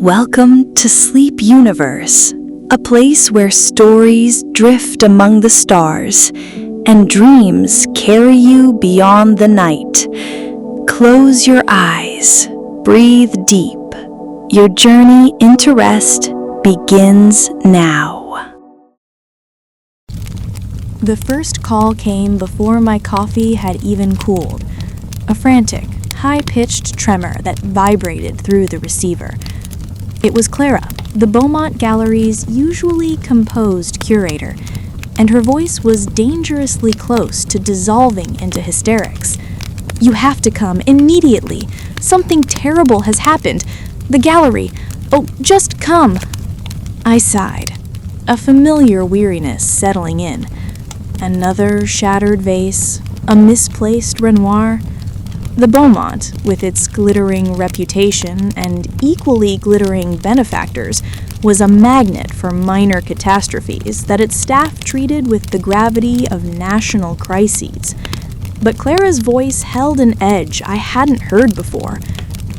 Welcome to Sleep Universe, a place where stories drift among the stars and dreams carry you beyond the night. Close your eyes, breathe deep. Your journey into rest begins now. The first call came before my coffee had even cooled. A frantic, high-pitched tremor that vibrated through the receiver. It was Clara, the Beaumont Gallery's usually composed curator, and her voice was dangerously close to dissolving into hysterics. "You have to come immediately. Something terrible has happened. The gallery. Oh, just come." I sighed, a familiar weariness settling in. Another shattered vase, a misplaced Renoir. The Beaumont, with its glittering reputation and equally glittering benefactors, was a magnet for minor catastrophes that its staff treated with the gravity of national crises. But Clara's voice held an edge I hadn't heard before,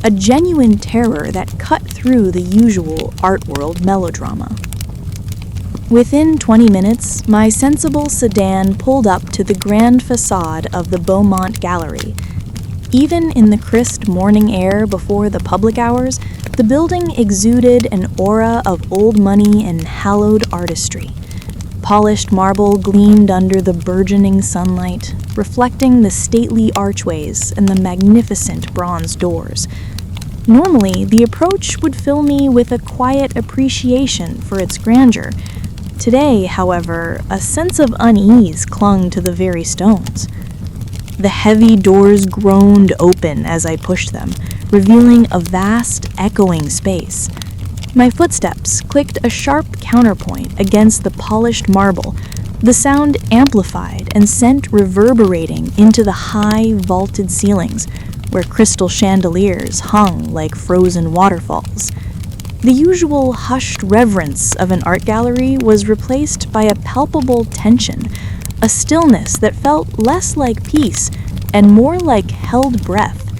a genuine terror that cut through the usual art world melodrama. Within 20 minutes, my sensible sedan pulled up to the grand facade of the Beaumont Gallery. Even in the crisp morning air before the public hours, the building exuded an aura of old money and hallowed artistry. Polished marble gleamed under the burgeoning sunlight, reflecting the stately archways and the magnificent bronze doors. Normally, the approach would fill me with a quiet appreciation for its grandeur. Today, however, a sense of unease clung to the very stones. The heavy doors groaned open as I pushed them, revealing a vast, echoing space. My footsteps clicked a sharp counterpoint against the polished marble, the sound amplified and sent reverberating into the high, vaulted ceilings, where crystal chandeliers hung like frozen waterfalls. The usual hushed reverence of an art gallery was replaced by a palpable tension, a stillness that felt less like peace and more like held breath.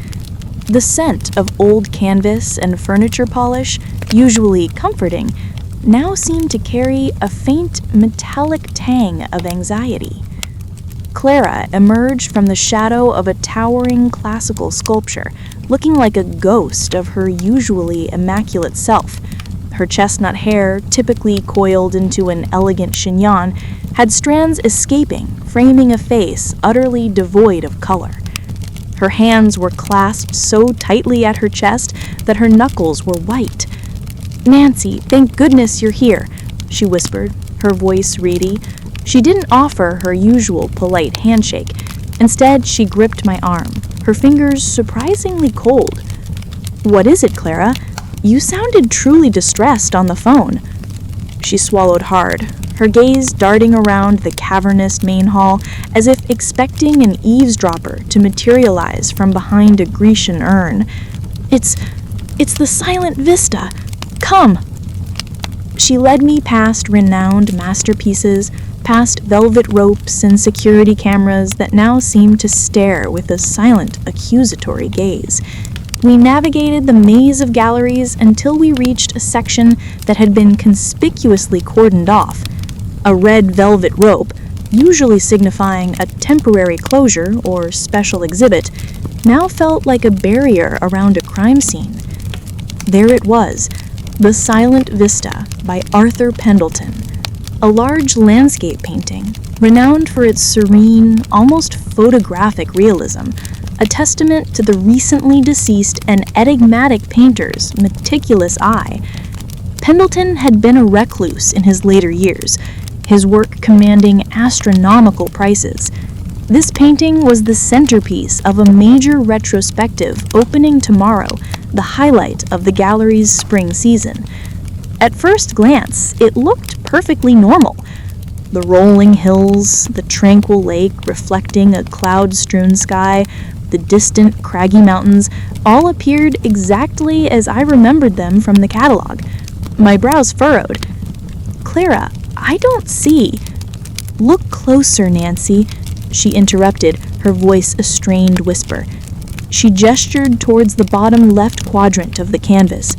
The scent of old canvas and furniture polish, usually comforting, now seemed to carry a faint metallic tang of anxiety. Clara emerged from the shadow of a towering classical sculpture, looking like a ghost of her usually immaculate self. Her chestnut hair, typically coiled into an elegant chignon, had strands escaping, framing a face utterly devoid of color. Her hands were clasped so tightly at her chest that her knuckles were white. "Nancy, thank goodness you're here," she whispered, her voice reedy. She didn't offer her usual polite handshake. Instead, she gripped my arm, her fingers surprisingly cold. "What is it, Clara? You sounded truly distressed on the phone." She swallowed hard, her gaze darting around the cavernous main hall as if expecting an eavesdropper to materialize from behind a Grecian urn. It's the silent vista. Come!" She led me past renowned masterpieces, past velvet ropes and security cameras that now seemed to stare with a silent, accusatory gaze. We navigated the maze of galleries until we reached a section that had been conspicuously cordoned off. A red velvet rope, usually signifying a temporary closure or special exhibit, now felt like a barrier around a crime scene. There it was, The Silent Vista by Arthur Pendleton, a large landscape painting, renowned for its serene, almost photographic realism, a testament to the recently deceased and enigmatic painter's meticulous eye. Pendleton had been a recluse in his later years, his work commanding astronomical prices. This painting was the centerpiece of a major retrospective opening tomorrow, the highlight of the gallery's spring season. At first glance, it looked perfectly normal. The rolling hills, the tranquil lake reflecting a cloud-strewn sky, the distant craggy mountains, all appeared exactly as I remembered them from the catalog. My brows furrowed. "Clara, I don't see." "Look closer, Nancy," she interrupted, her voice a strained whisper. She gestured towards the bottom left quadrant of the canvas.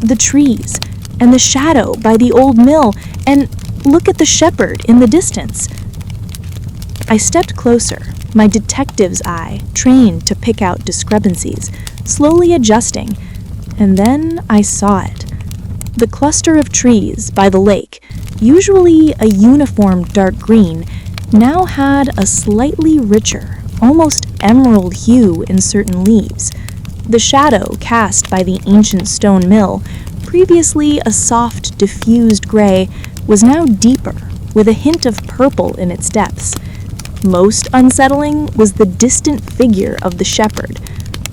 The trees, and the shadow by the old mill, and look at the shepherd in the distance. I stepped closer, my detective's eye trained to pick out discrepancies, slowly adjusting, and then I saw it. The cluster of trees by the lake, usually a uniform dark green, now had a slightly richer, almost emerald hue in certain leaves. The shadow cast by the ancient stone mill, previously a soft, diffused gray, was now deeper, with a hint of purple in its depths. Most unsettling was the distant figure of the shepherd,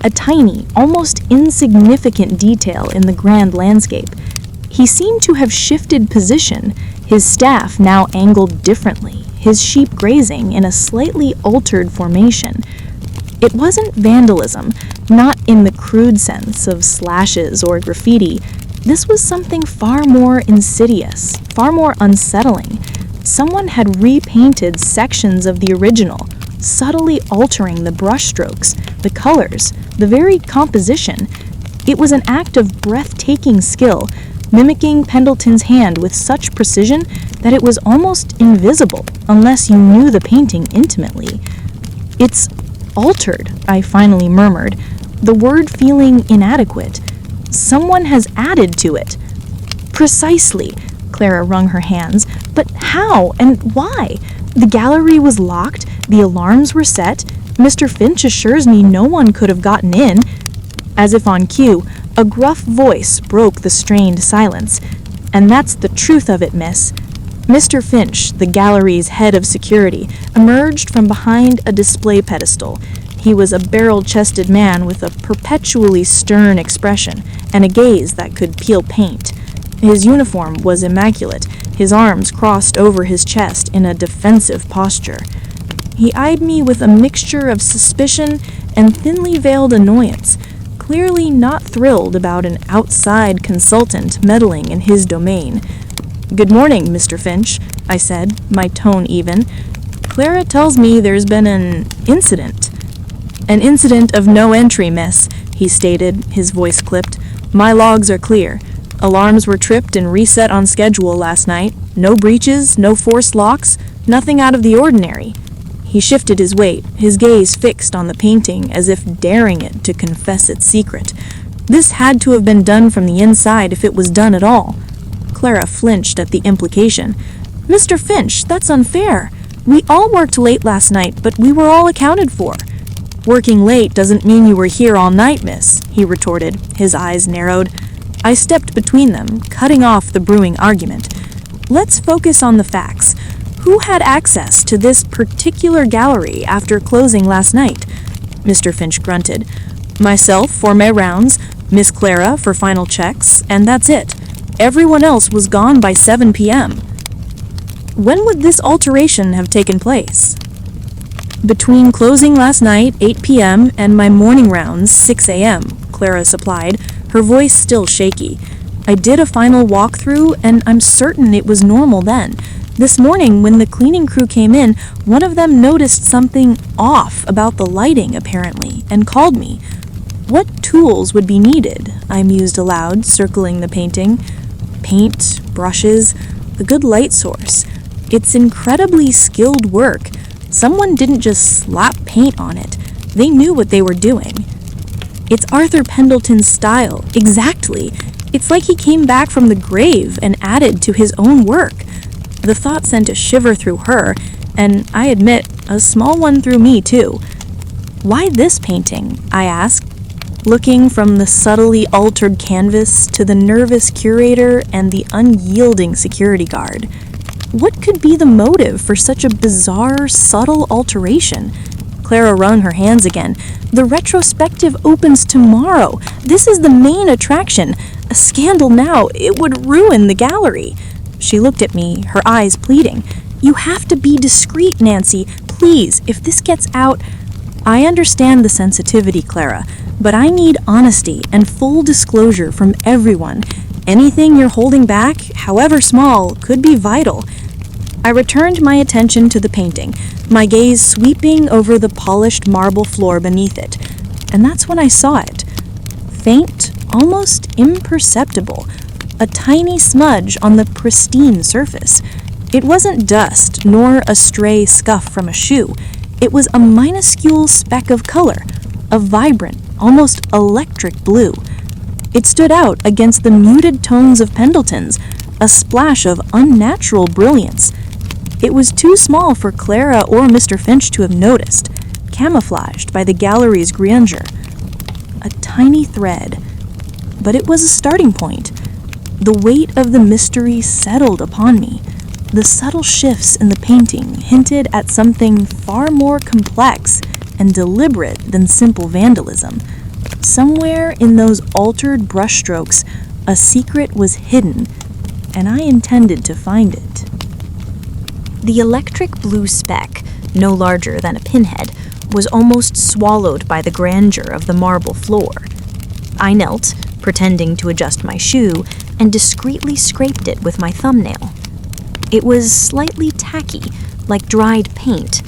a tiny, almost insignificant detail in the grand landscape. He seemed to have shifted position, his staff now angled differently, his sheep grazing in a slightly altered formation. It wasn't vandalism, not in the crude sense of slashes or graffiti. This was something far more insidious, far more unsettling. Someone had repainted sections of the original, subtly altering the brushstrokes, the colors, the very composition. It was an act of breathtaking skill, mimicking Pendleton's hand with such precision that it was almost invisible unless you knew the painting intimately. "It's altered," I finally murmured, the word feeling inadequate. "Someone has added to it." "Precisely," Clara wrung her hands. "But how and why? The gallery was locked, the alarms were set. Mr. Finch assures me no one could have gotten in." As if on cue, a gruff voice broke the strained silence. "And that's the truth of it, miss." Mr. Finch, the gallery's head of security, emerged from behind a display pedestal. He was a barrel-chested man with a perpetually stern expression and a gaze that could peel paint. His uniform was immaculate, his arms crossed over his chest in a defensive posture. He eyed me with a mixture of suspicion and thinly veiled annoyance, clearly not thrilled about an outside consultant meddling in his domain. "Good morning, Mr. Finch," I said, my tone even. "Clara tells me there's been an incident." "An incident of no entry, miss," he stated, his voice clipped. "My logs are clear. Alarms were tripped and reset on schedule last night. No breaches, no forced locks, nothing out of the ordinary." He shifted his weight, his gaze fixed on the painting as if daring it to confess its secret. This had to have been done from the inside if it was done at all. Clara flinched at the implication. "Mr. Finch, that's unfair. We all worked late last night, but we were all accounted for." "Working late doesn't mean you were here all night, miss," he retorted, his eyes narrowed. I stepped between them, cutting off the brewing argument. "Let's focus on the facts. Who had access to this particular gallery after closing last night?" Mr. Finch grunted. "Myself for my rounds, Miss Clara for final checks, and that's it. Everyone else was gone by 7 p.m. "When would this alteration have taken place?" "Between closing last night, 8 p.m., and my morning rounds, 6 a.m., Clara supplied, her voice still shaky. "I did a final walkthrough, and I'm certain it was normal then. This morning, when the cleaning crew came in, one of them noticed something off about the lighting, apparently, and called me. What tools would be needed?" I mused aloud, circling the painting. "Paint, brushes, a good light source. It's incredibly skilled work. Someone didn't just slap paint on it. They knew what they were doing." "It's Arthur Pendleton's style, exactly. It's like he came back from the grave and added to his own work." The thought sent a shiver through her, and I admit, a small one through me too. "Why this painting?" I asked, looking from the subtly altered canvas to the nervous curator and the unyielding security guard. What could be the motive for such a bizarre, subtle alteration? Clara wrung her hands again. "The retrospective opens tomorrow. This is the main attraction. A scandal now, it would ruin the gallery." She looked at me, her eyes pleading. "You have to be discreet, Nancy. Please, if this gets out—" "I understand the sensitivity, Clara, but I need honesty and full disclosure from everyone. Anything you're holding back, however small, could be vital." I returned my attention to the painting, my gaze sweeping over the polished marble floor beneath it, and that's when I saw it. Faint, almost imperceptible, a tiny smudge on the pristine surface. It wasn't dust, nor a stray scuff from a shoe. It was a minuscule speck of color, a vibrant, almost electric blue. It stood out against the muted tones of Pendleton's, a splash of unnatural brilliance. It was too small for Clara or Mr. Finch to have noticed, camouflaged by the gallery's grandeur. A tiny thread, but it was a starting point. The weight of the mystery settled upon me. The subtle shifts in the painting hinted at something far more complex and deliberate than simple vandalism. Somewhere in those altered brushstrokes, a secret was hidden, and I intended to find it. The electric blue speck, no larger than a pinhead, was almost swallowed by the grandeur of the marble floor. I knelt, pretending to adjust my shoe, and discreetly scraped it with my thumbnail. It was slightly tacky, like dried paint,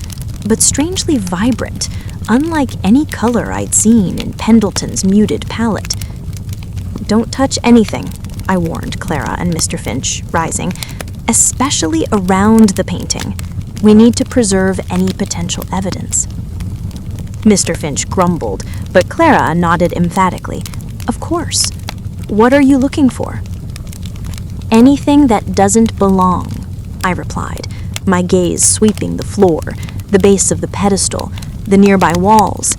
but strangely vibrant, unlike any color I'd seen in Pendleton's muted palette. "Don't touch anything," I warned Clara and Mr. Finch, rising, "especially around the painting. We need to preserve any potential evidence." Mr. Finch grumbled, but Clara nodded emphatically. "Of course. What are you looking for?" "Anything that doesn't belong," I replied, my gaze sweeping the floor, the base of the pedestal, the nearby walls.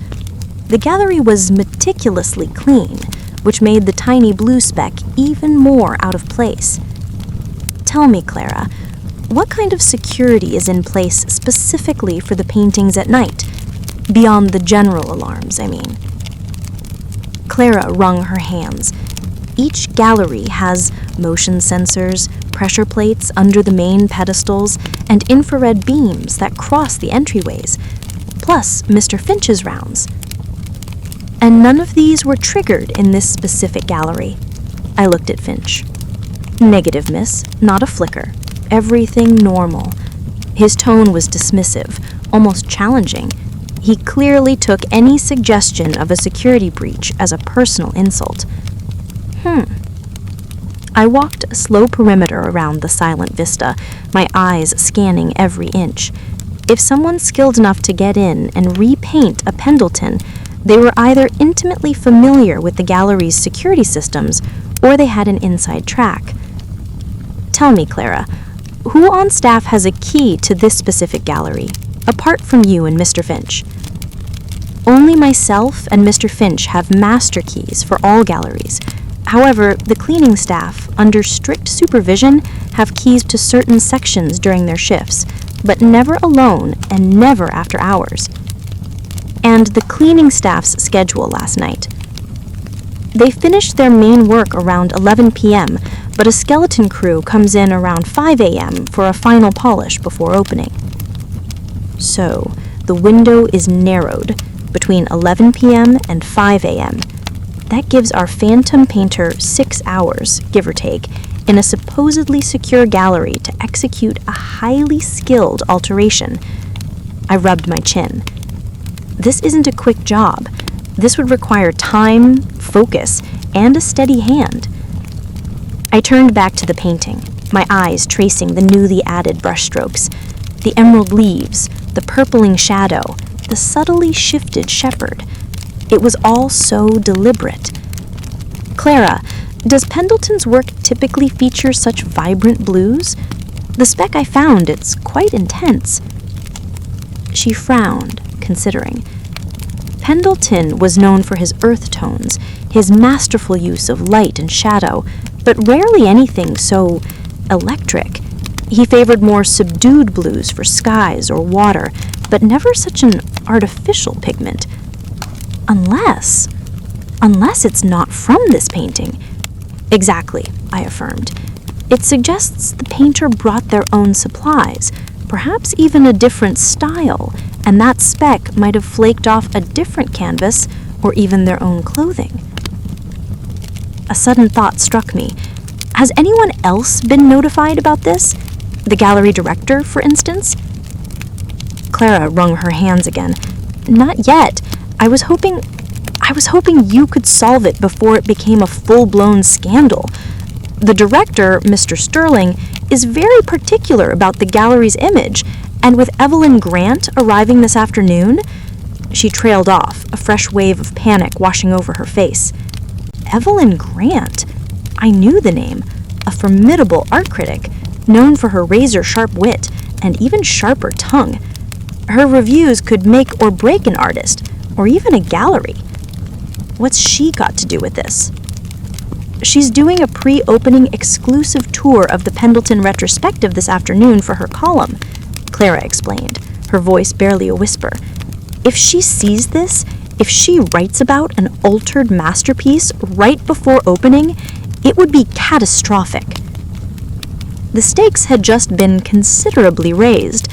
The gallery was meticulously clean, which made the tiny blue speck even more out of place. "Tell me, Clara, what kind of security is in place specifically for the paintings at night? Beyond the general alarms, I mean." Clara wrung her hands. Each gallery has motion sensors, pressure plates under the main pedestals, and infrared beams that cross the entryways, plus Mr. Finch's rounds. And none of these were triggered in this specific gallery. I looked at Finch. "Negative, miss, not a flicker. Everything normal." His tone was dismissive, almost challenging. He clearly took any suggestion of a security breach as a personal insult. I walked a slow perimeter around the silent vista, my eyes scanning every inch. If someone skilled enough to get in and repaint a Pendleton, they were either intimately familiar with the gallery's security systems or they had an inside track. "Tell me, Clara, who on staff has a key to this specific gallery, apart from you and Mr. Finch?" "Only myself and Mr. Finch have master keys for all galleries. However, the cleaning staff, under strict supervision, have keys to certain sections during their shifts, but never alone and never after hours." "And the cleaning staff's schedule last night?" "They finished their main work around 11 p.m., but a skeleton crew comes in around 5 a.m. for a final polish before opening." So, the window is narrowed between 11 p.m. and 5 a.m. That gives our phantom painter 6 hours, give or take, in a supposedly secure gallery to execute a highly skilled alteration. I rubbed my chin. This isn't a quick job. This would require time, focus, and a steady hand. I turned back to the painting, my eyes tracing the newly added brushstrokes, the emerald leaves, the purpling shadow, the subtly shifted shepherd. It was all so deliberate. "Clara, does Pendleton's work typically feature such vibrant blues? The speck I found, it's quite intense." She frowned, considering. Pendleton was known for his earth tones, his masterful use of light and shadow, but rarely anything so electric. He favored more subdued blues for skies or water, but never such an artificial pigment. Unless it's not from this painting. "Exactly," I affirmed. "It suggests the painter brought their own supplies, perhaps even a different style, and that speck might have flaked off a different canvas or even their own clothing." A sudden thought struck me. Has anyone else been notified about this? The gallery director, for instance? Clara wrung her hands again. "Not yet. I I was hoping you could solve it before it became a full-blown scandal. The director, Mr. Sterling, is very particular about the gallery's image, and with Evelyn Grant arriving this afternoon..." She trailed off, a fresh wave of panic washing over her face. Evelyn Grant? I knew the name. A formidable art critic, known for her razor-sharp wit and even sharper tongue. Her reviews could make or break an artist, or even a gallery. What's she got to do with this? She's doing a pre-opening exclusive tour of the Pendleton retrospective this afternoon for her column, Clara explained, her voice barely a whisper. If she sees this, if she writes about an altered masterpiece right before opening, it would be catastrophic. The stakes had just been considerably raised.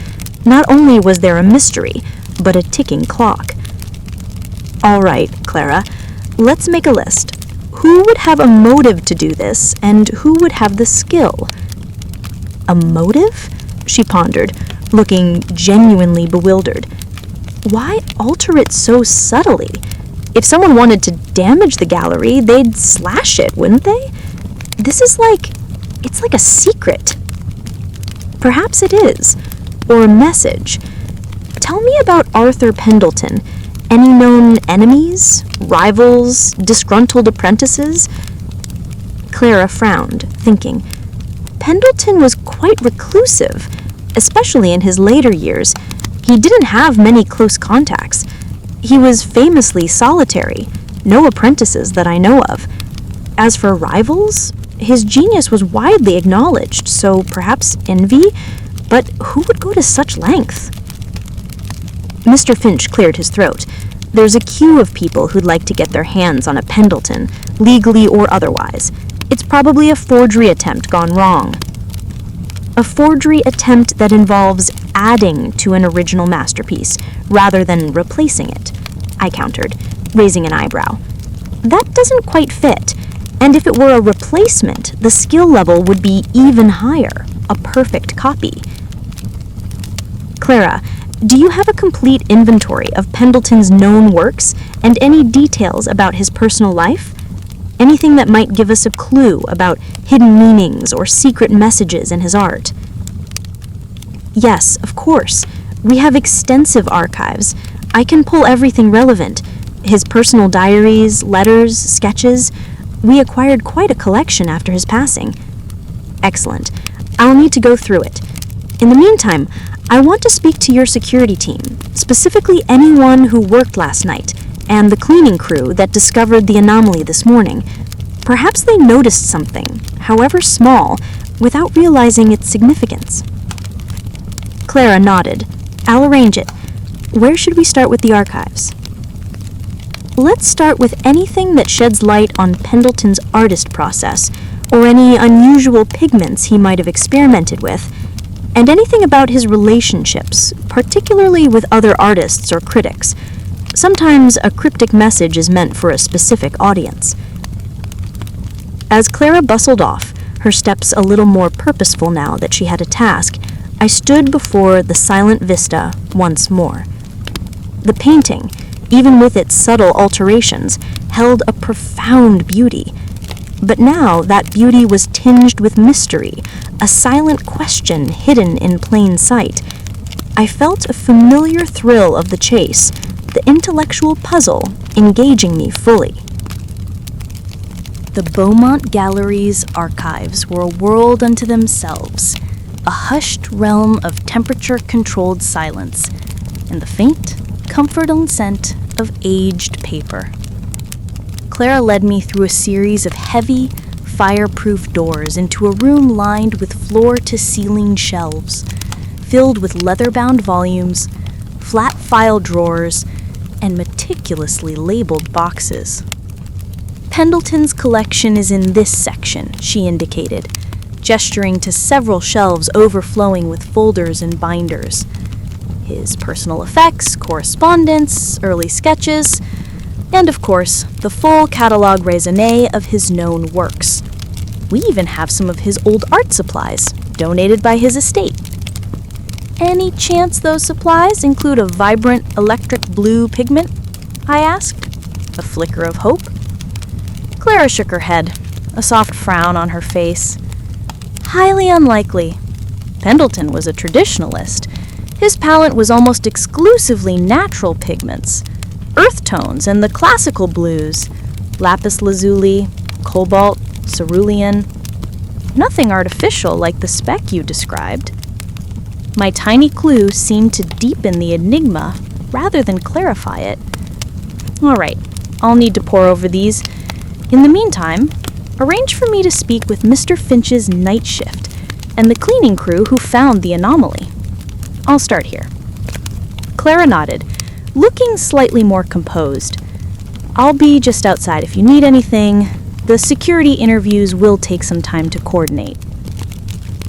Not only was there a mystery, but a ticking clock. All right, Clara, let's make a list. Who would have a motive to do this, and who would have the skill? A motive? She pondered, looking genuinely bewildered. Why alter it so subtly? If someone wanted to damage the gallery, they'd slash it, wouldn't they? It's like a secret. Perhaps it is, or a message. Tell me about Arthur Pendleton. Any known enemies, rivals, disgruntled apprentices? Clara frowned, thinking. Pendleton was quite reclusive, especially in his later years. He didn't have many close contacts. He was famously solitary, no apprentices that I know of. As for rivals, his genius was widely acknowledged, so perhaps envy, but who would go to such length? Mr. Finch cleared his throat. There's a queue of people who'd like to get their hands on a Pendleton, legally or otherwise. It's probably a forgery attempt gone wrong. A forgery attempt that involves adding to an original masterpiece rather than replacing it, I countered, raising an eyebrow. That doesn't quite fit, and if it were a replacement, the skill level would be even higher, a perfect copy. Clara, do you have a complete inventory of Pendleton's known works and any details about his personal life? Anything that might give us a clue about hidden meanings or secret messages in his art? Yes, of course. We have extensive archives. I can pull everything relevant. His personal diaries, letters, sketches. We acquired quite a collection after his passing. Excellent. I'll need to go through it. In the meantime, I want to speak to your security team, specifically anyone who worked last night, and the cleaning crew that discovered the anomaly this morning. Perhaps they noticed something, however small, without realizing its significance. Clara nodded. I'll arrange it. Where should we start with the archives? Let's start with anything that sheds light on Pendleton's artist process, or any unusual pigments he might have experimented with, and anything about his relationships, particularly with other artists or critics. Sometimes a cryptic message is meant for a specific audience. As Clara bustled off, her steps a little more purposeful now that she had a task, I stood before the silent vista once more. The painting, even with its subtle alterations, held a profound beauty. But now that beauty was tinged with mystery, a silent question hidden in plain sight. I felt a familiar thrill of the chase, the intellectual puzzle engaging me fully. The Beaumont Gallery's archives were a world unto themselves, a hushed realm of temperature-controlled silence, and the faint, comforting scent of aged paper. Clara led me through a series of heavy, fireproof doors into a room lined with floor-to-ceiling shelves, filled with leather-bound volumes, flat file drawers, and meticulously labeled boxes. Pendleton's collection is in this section, she indicated, gesturing to several shelves overflowing with folders and binders. His personal effects, correspondence, early sketches, and of course, the full catalogue raisonné of his known works. We even have some of his old art supplies, donated by his estate. Any chance those supplies include a vibrant electric blue pigment? I asked. A flicker of hope? Clara shook her head, a soft frown on her face. Highly unlikely. Pendleton was a traditionalist. His palette was almost exclusively natural pigments, earth tones and the classical blues, lapis lazuli, cobalt, cerulean. Nothing artificial like the spec you described. My tiny clue seemed to deepen the enigma rather than clarify it. All right, I'll need to pore over these. In the meantime, arrange for me to speak with Mr. Finch's night shift and the cleaning crew who found the anomaly. I'll start here. Clara nodded, looking slightly more composed. I'll be just outside if you need anything. The security interviews will take some time to coordinate.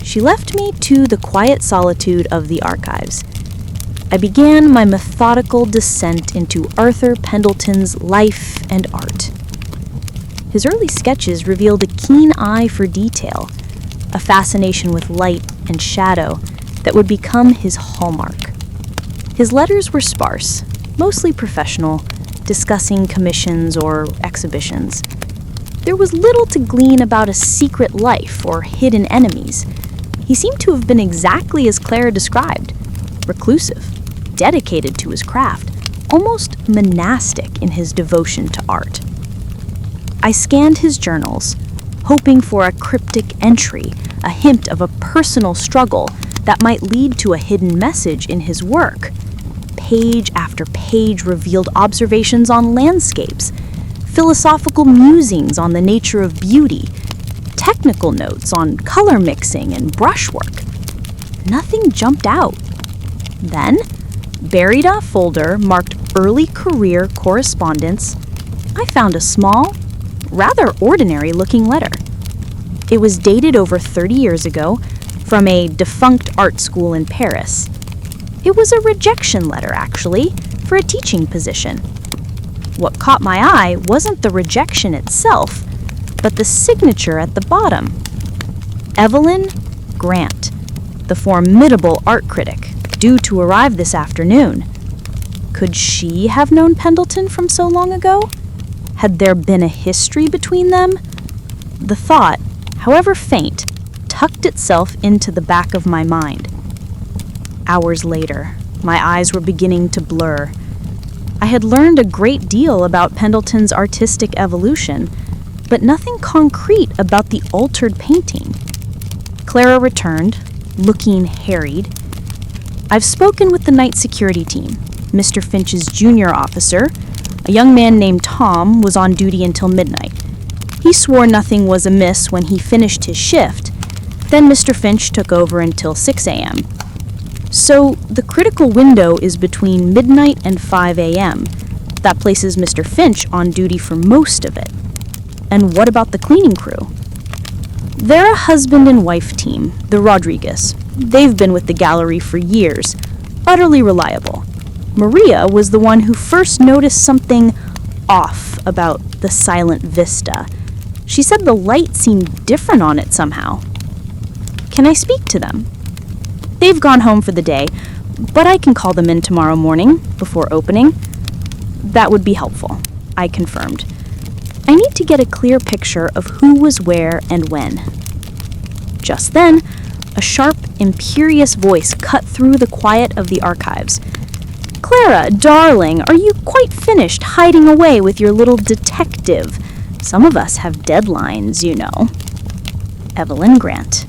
She left me to the quiet solitude of the archives. I began my methodical descent into Arthur Pendleton's life and art. His early sketches revealed a keen eye for detail, a fascination with light and shadow that would become his hallmark. His letters were sparse, mostly professional, discussing commissions or exhibitions. There was little to glean about a secret life or hidden enemies. He seemed to have been exactly as Clara described, reclusive, dedicated to his craft, almost monastic in his devotion to art. I scanned his journals, hoping for a cryptic entry, a hint of a personal struggle that might lead to a hidden message in his work. Page after page revealed observations on landscapes, philosophical musings on the nature of beauty, technical notes on color mixing and brushwork. Nothing jumped out. Then, buried in a folder marked Early Career Correspondence, I found a small, rather ordinary-looking letter. It was dated over 30 years ago from a defunct art school in Paris. It was a rejection letter, actually, for a teaching position. What caught my eye wasn't the rejection itself, but the signature at the bottom. Evelyn Grant, the formidable art critic, due to arrive this afternoon. Could she have known Pendleton from so long ago? Had there been a history between them? The thought, however faint, tucked itself into the back of my mind. Hours later, my eyes were beginning to blur. I had learned a great deal about Pendleton's artistic evolution, but nothing concrete about the altered painting. Clara returned, looking harried. I've spoken with the night security team. Mr. Finch's junior officer, a young man named Tom, was on duty until midnight. He swore nothing was amiss when he finished his shift. Then Mr. Finch took over until 6 a.m. So the critical window is between midnight and 5 a.m. That places Mr. Finch on duty for most of it. And what about the cleaning crew? They're a husband and wife team, the Rodriguez. They've been with the gallery for years, utterly reliable. Maria was the one who first noticed something off about the silent vista. She said the light seemed different on it somehow. Can I speak to them? They've gone home for the day, but I can call them in tomorrow morning before opening. That would be helpful, I confirmed. I need to get a clear picture of who was where and when. Just then, a sharp, imperious voice cut through the quiet of the archives. Clara, darling, are you quite finished hiding away with your little detective? Some of us have deadlines, you know. Evelyn Grant.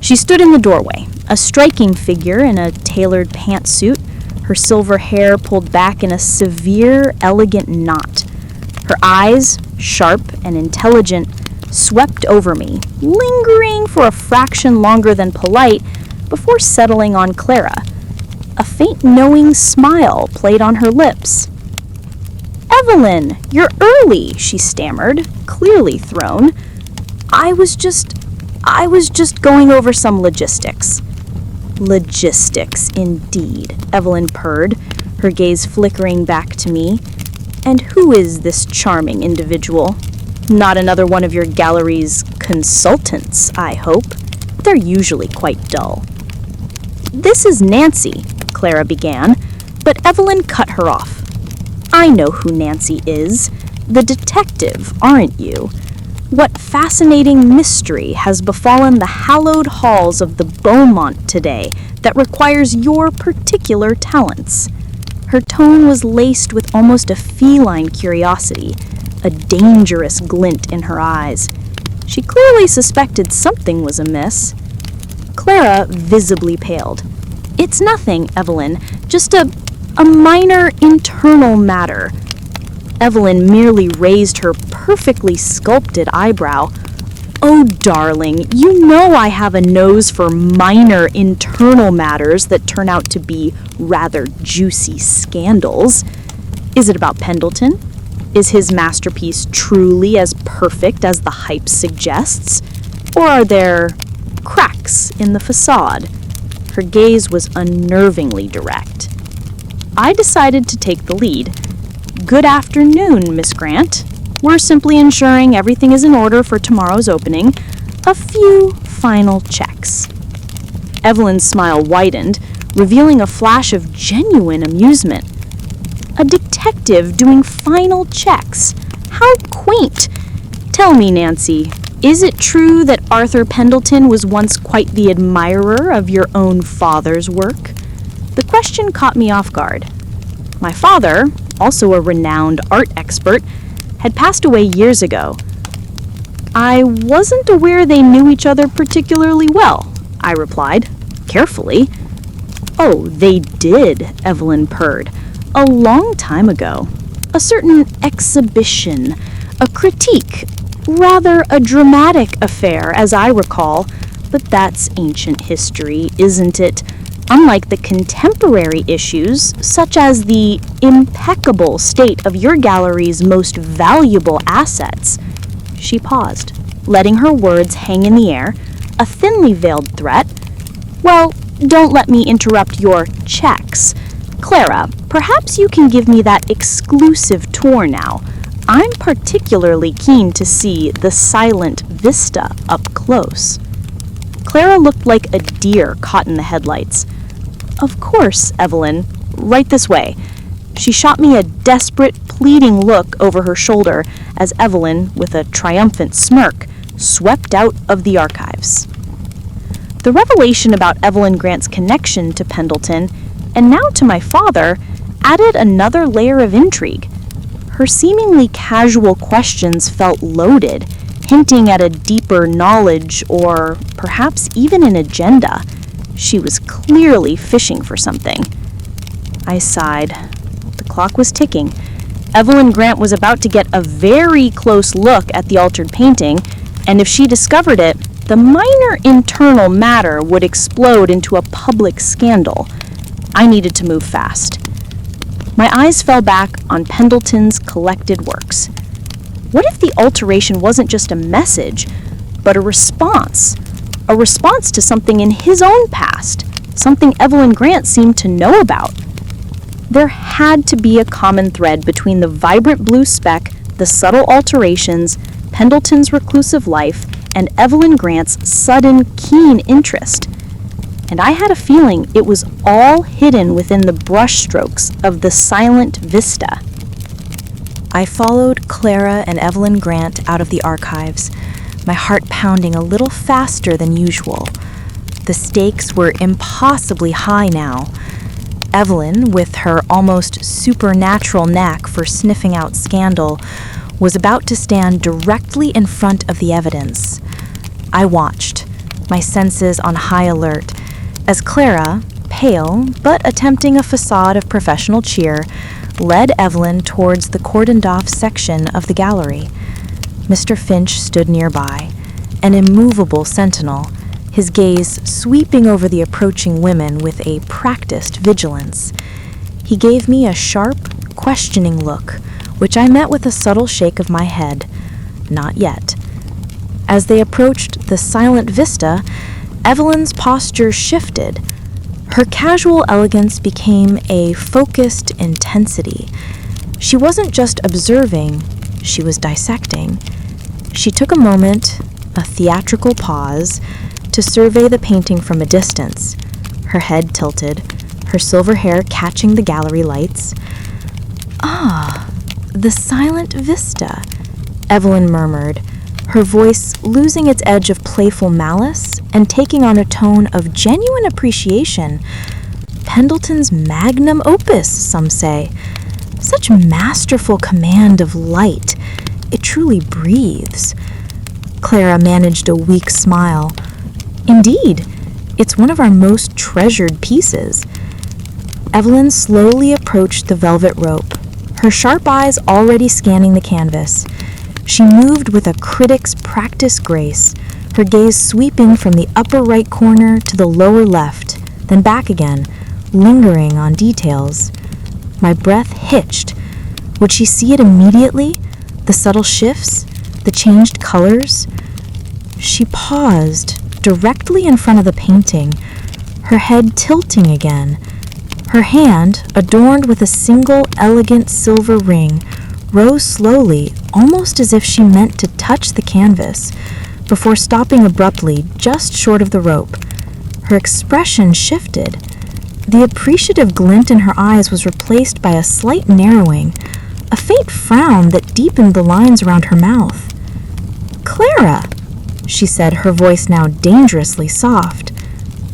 She stood in the doorway, a striking figure in a tailored pantsuit, her silver hair pulled back in a severe, elegant knot. Her eyes, sharp and intelligent, swept over me, lingering for a fraction longer than polite before settling on Clara. A faint knowing smile played on her lips. Evelyn, you're early, she stammered, clearly thrown. I was just going over some logistics. Logistics, indeed, Evelyn purred, her gaze flickering back to me. And who is this charming individual? Not another one of your gallery's consultants, I hope. They're usually quite dull. This is Nancy, Clara began, but Evelyn cut her off. I know who Nancy is. the detective, aren't you? What fascinating mystery has befallen the hallowed halls of the Beaumont today that requires your particular talents?" Her tone was laced with almost a feline curiosity, a dangerous glint in her eyes. She clearly suspected something was amiss. Clara visibly paled. "It's nothing, Evelyn, just a minor internal matter." Evelyn merely raised her perfectly sculpted eyebrow. "Oh, darling, you know I have a nose for minor internal matters that turn out to be rather juicy scandals. Is it about Pendleton? Is his masterpiece truly as perfect as the hype suggests? Or are there cracks in the facade?" Her gaze was unnervingly direct. I decided to take the lead. "Good afternoon, Miss Grant. We're simply ensuring everything is in order for tomorrow's opening. A few final checks." Evelyn's smile widened, revealing a flash of genuine amusement. "A detective doing final checks? How quaint! Tell me, Nancy, is it true that Arthur Pendleton was once quite the admirer of your own father's work?" The question caught me off guard. My father, also a renowned art expert, had passed away years ago. "I wasn't aware they knew each other particularly well," I replied, carefully. "Oh, they did," Evelyn purred. "A long time ago. A certain exhibition, a critique, rather a dramatic affair, as I recall. But that's ancient history, isn't it? Unlike the contemporary issues, such as the impeccable state of your gallery's most valuable assets." She paused, letting her words hang in the air, a thinly veiled threat. "Well, don't let me interrupt your checks. Clara, perhaps you can give me that exclusive tour now. I'm particularly keen to see the silent vista up close." Clara looked like a deer caught in the headlights. "Of course, Evelyn. Right this way." She shot me a desperate, pleading look over her shoulder as Evelyn, with a triumphant smirk, swept out of the archives. The revelation about Evelyn Grant's connection to Pendleton, and now to my father, added another layer of intrigue. Her seemingly casual questions felt loaded, hinting at a deeper knowledge or perhaps even an agenda. She was clearly fishing for something. I sighed. The clock was ticking. Evelyn Grant was about to get a very close look at the altered painting, and if she discovered it, the minor internal matter would explode into a public scandal. I needed to move fast. My eyes fell back on Pendleton's collected works. What if the alteration wasn't just a message, but a response? A response to something in his own past, something Evelyn Grant seemed to know about. There had to be a common thread between the vibrant blue speck, the subtle alterations, Pendleton's reclusive life, and Evelyn Grant's sudden, keen interest. And I had a feeling it was all hidden within the brushstrokes of the silent vista. I followed Clara and Evelyn Grant out of the archives, my heart pounding a little faster than usual. The stakes were impossibly high now. Evelyn, with her almost supernatural knack for sniffing out scandal, was about to stand directly in front of the evidence. I watched, my senses on high alert, as Clara, pale but attempting a facade of professional cheer, led Evelyn towards the cordoned-off section of the gallery. Mr. Finch stood nearby, an immovable sentinel, his gaze sweeping over the approaching women with a practiced vigilance. He gave me a sharp, questioning look, which I met with a subtle shake of my head. Not yet. As they approached the silent vista, Evelyn's posture shifted. Her casual elegance became a focused intensity. She wasn't just observing, she was dissecting. She took a moment, a theatrical pause, to survey the painting from a distance, her head tilted, her silver hair catching the gallery lights. "Ah," "The silent vista," Evelyn murmured, her voice losing its edge of playful malice and taking on a tone of genuine appreciation. "Pendleton's magnum opus, some say. Such masterful command of light. It truly breathes." Clara managed a weak smile. "Indeed, it's one of our most treasured pieces." Evelyn slowly approached the velvet rope, her sharp eyes already scanning the canvas. She moved with a critic's practiced grace, her gaze sweeping from the upper right corner to the lower left, then back again, lingering on details. My breath hitched. Would she see it immediately? The subtle shifts? The changed colors? She paused, directly in front of the painting, her head tilting again. Her hand, adorned with a single elegant silver ring, rose slowly, almost as if she meant to touch the canvas, before stopping abruptly just short of the rope. Her expression shifted. The appreciative glint in her eyes was replaced by a slight narrowing, a faint frown that deepened the lines around her mouth. "Clara," she said, her voice now dangerously soft,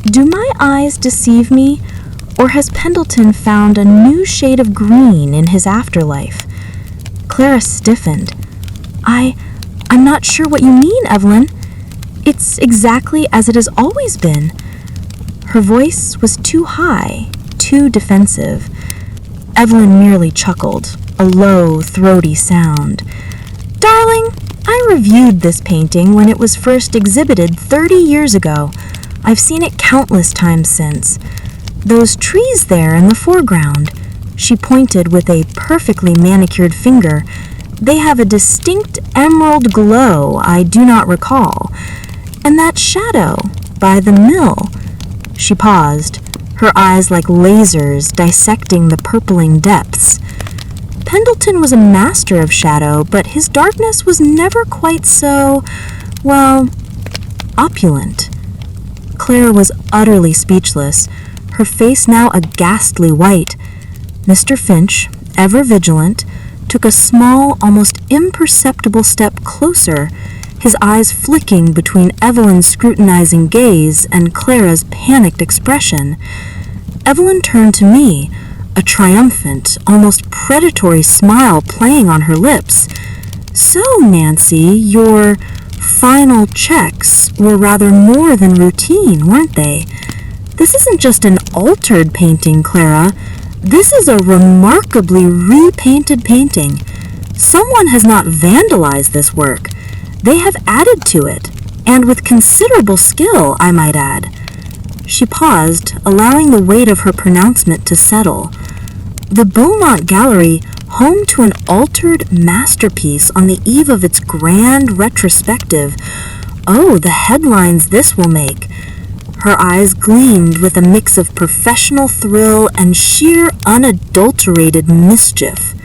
"do my eyes deceive me, or has Pendleton found a new shade of green in his afterlife?" Clara stiffened. I'm not sure what you mean, Evelyn. It's exactly as it has always been." Her voice was too high, too defensive. Evelyn merely chuckled, a low, throaty sound. "Darling, I reviewed this painting when it was first exhibited 30 years ago. I've seen it countless times since. Those trees there in the foreground," she pointed with a perfectly manicured finger, "they have a distinct emerald glow I do not recall. And that shadow by the mill." She paused, her eyes like lasers dissecting the purpling depths. "Pendleton was a master of shadow, but his darkness was never quite so, well, opulent." Clara was utterly speechless, her face now a ghastly white. Mr. Finch, ever vigilant, took a small, almost imperceptible step closer, his eyes flicking between Evelyn's scrutinizing gaze and Clara's panicked expression. Evelyn turned to me, a triumphant, almost predatory smile playing on her lips. "So, Nancy, your final checks were rather more than routine, weren't they? This isn't just an altered painting, Clara. This is a remarkably repainted painting. Someone has not vandalized this work. They have added to it, and with considerable skill, I might add." She paused, allowing the weight of her pronouncement to settle. "The Beaumont Gallery, home to an altered masterpiece on the eve of its grand retrospective. Oh, the headlines this will make." Her eyes gleamed with a mix of professional thrill and sheer unadulterated mischief.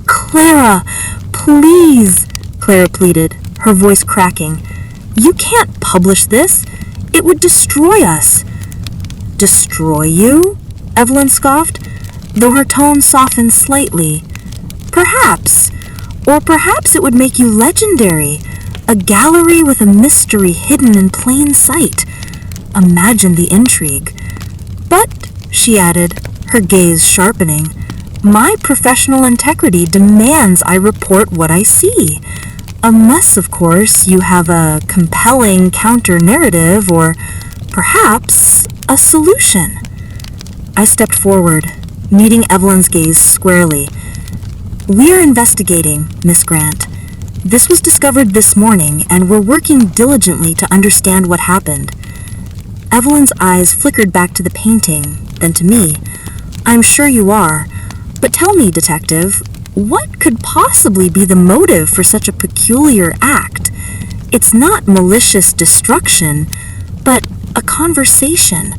"Clara, please," Clara pleaded, her voice cracking. "You can't publish this. It would destroy us." "Destroy you?" Evelyn scoffed, though her tone softened slightly. "Perhaps. Or perhaps it would make you legendary. A gallery with a mystery hidden in plain sight. Imagine the intrigue. But," she added, her gaze sharpening, "my professional integrity demands I report what I see. Unless, of course, you have a compelling counter-narrative or perhaps a solution." I stepped forward, meeting Evelyn's gaze squarely. "We're investigating, Miss Grant. This was discovered this morning, and we're working diligently to understand what happened." Evelyn's eyes flickered back to the painting, then to me. "I'm sure you are. But tell me, Detective, what could possibly be the motive for such a peculiar act? It's not malicious destruction, but a conversation,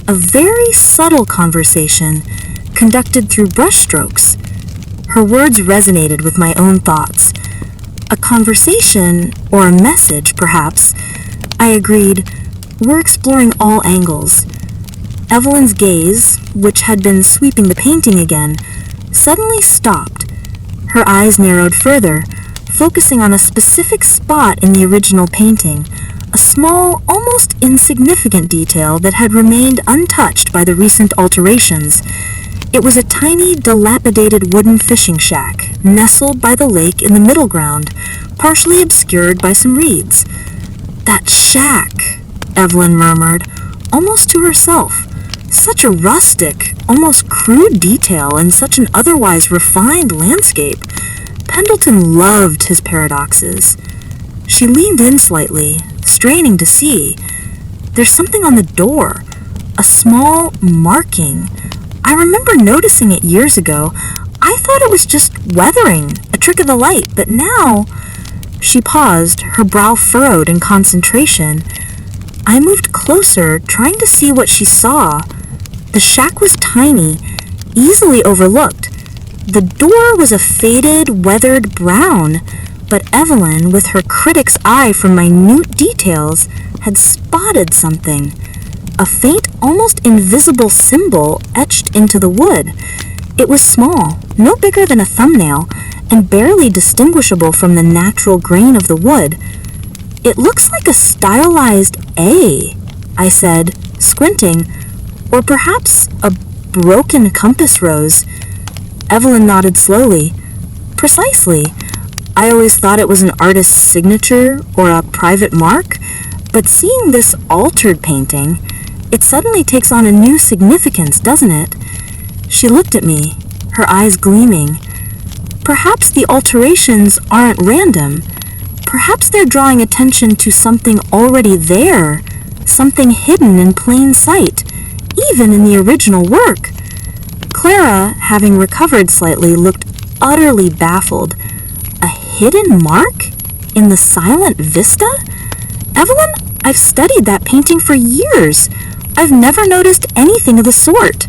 a very subtle conversation, conducted through brushstrokes." Her words resonated with my own thoughts. "A conversation, or a message, perhaps." I agreed. "We're exploring all angles." Evelyn's gaze, which had been sweeping the painting again, suddenly stopped. Her eyes narrowed further, focusing on a specific spot in the original painting, a small, almost insignificant detail that had remained untouched by the recent alterations. It was a tiny, dilapidated wooden fishing shack, nestled by the lake in the middle ground, partially obscured by some reeds. "That shack," Evelyn murmured, almost to herself. Such a rustic, almost crude detail in such an otherwise refined landscape. Pendleton loved his paradoxes. She leaned in slightly, straining to see. There's something on the door, a small marking. I remember noticing it years ago. I thought it was just weathering, a trick of the light, but now... She paused, her brow furrowed in concentration. I moved closer, trying to see what she saw. The shack was tiny, easily overlooked. The door was a faded, weathered brown, but Evelyn, with her critic's eye for minute details, had spotted something. A faint, almost invisible symbol etched into the wood. It was small, no bigger than a thumbnail, and barely distinguishable from the natural grain of the wood. "It looks like a stylized A," I said, squinting, "or perhaps a broken compass rose." Evelyn nodded slowly. "Precisely. I always thought it was an artist's signature or a private mark, but seeing this altered painting, it suddenly takes on a new significance, doesn't it?" She looked at me, her eyes gleaming. "Perhaps the alterations aren't random. Perhaps they're drawing attention to something already there, something hidden in plain sight, even in the original work." Clara, having recovered slightly, looked utterly baffled. "A hidden mark? In the silent vista? Evelyn, I've studied that painting for years. I've never noticed anything of the sort."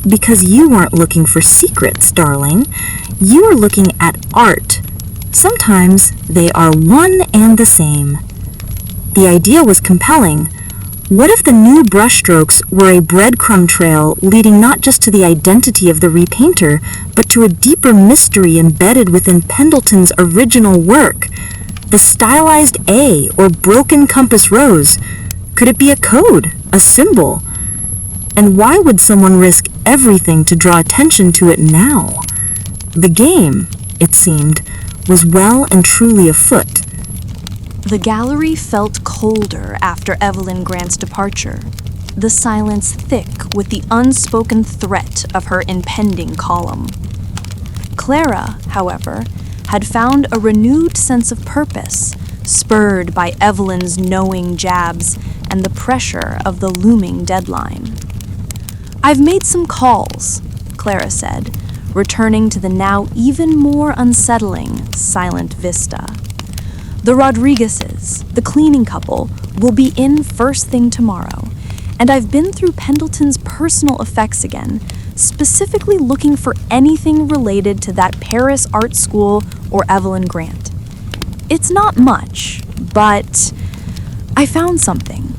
"Because you weren't looking for secrets, darling. You were looking at art. Sometimes they are one and the same." The idea was compelling. What if the new brushstrokes were a breadcrumb trail leading not just to the identity of the repainter, but to a deeper mystery embedded within Pendleton's original work? The stylized A or broken compass rose. Could it be a code, a symbol? And why would someone risk everything to draw attention to it now? The game, it seemed, was well and truly afoot. The gallery felt colder after Evelyn Grant's departure, the silence thick with the unspoken threat of her impending column. Clara, however, had found a renewed sense of purpose, spurred by Evelyn's knowing jabs and the pressure of the looming deadline. "I've made some calls," Clara said, returning to the now even more unsettling silent vista. "The Rodriguezes, the cleaning couple, will be in first thing tomorrow, and I've been through Pendleton's personal effects again, specifically looking for anything related to that Paris art school or Evelyn Grant. It's not much, but I found something."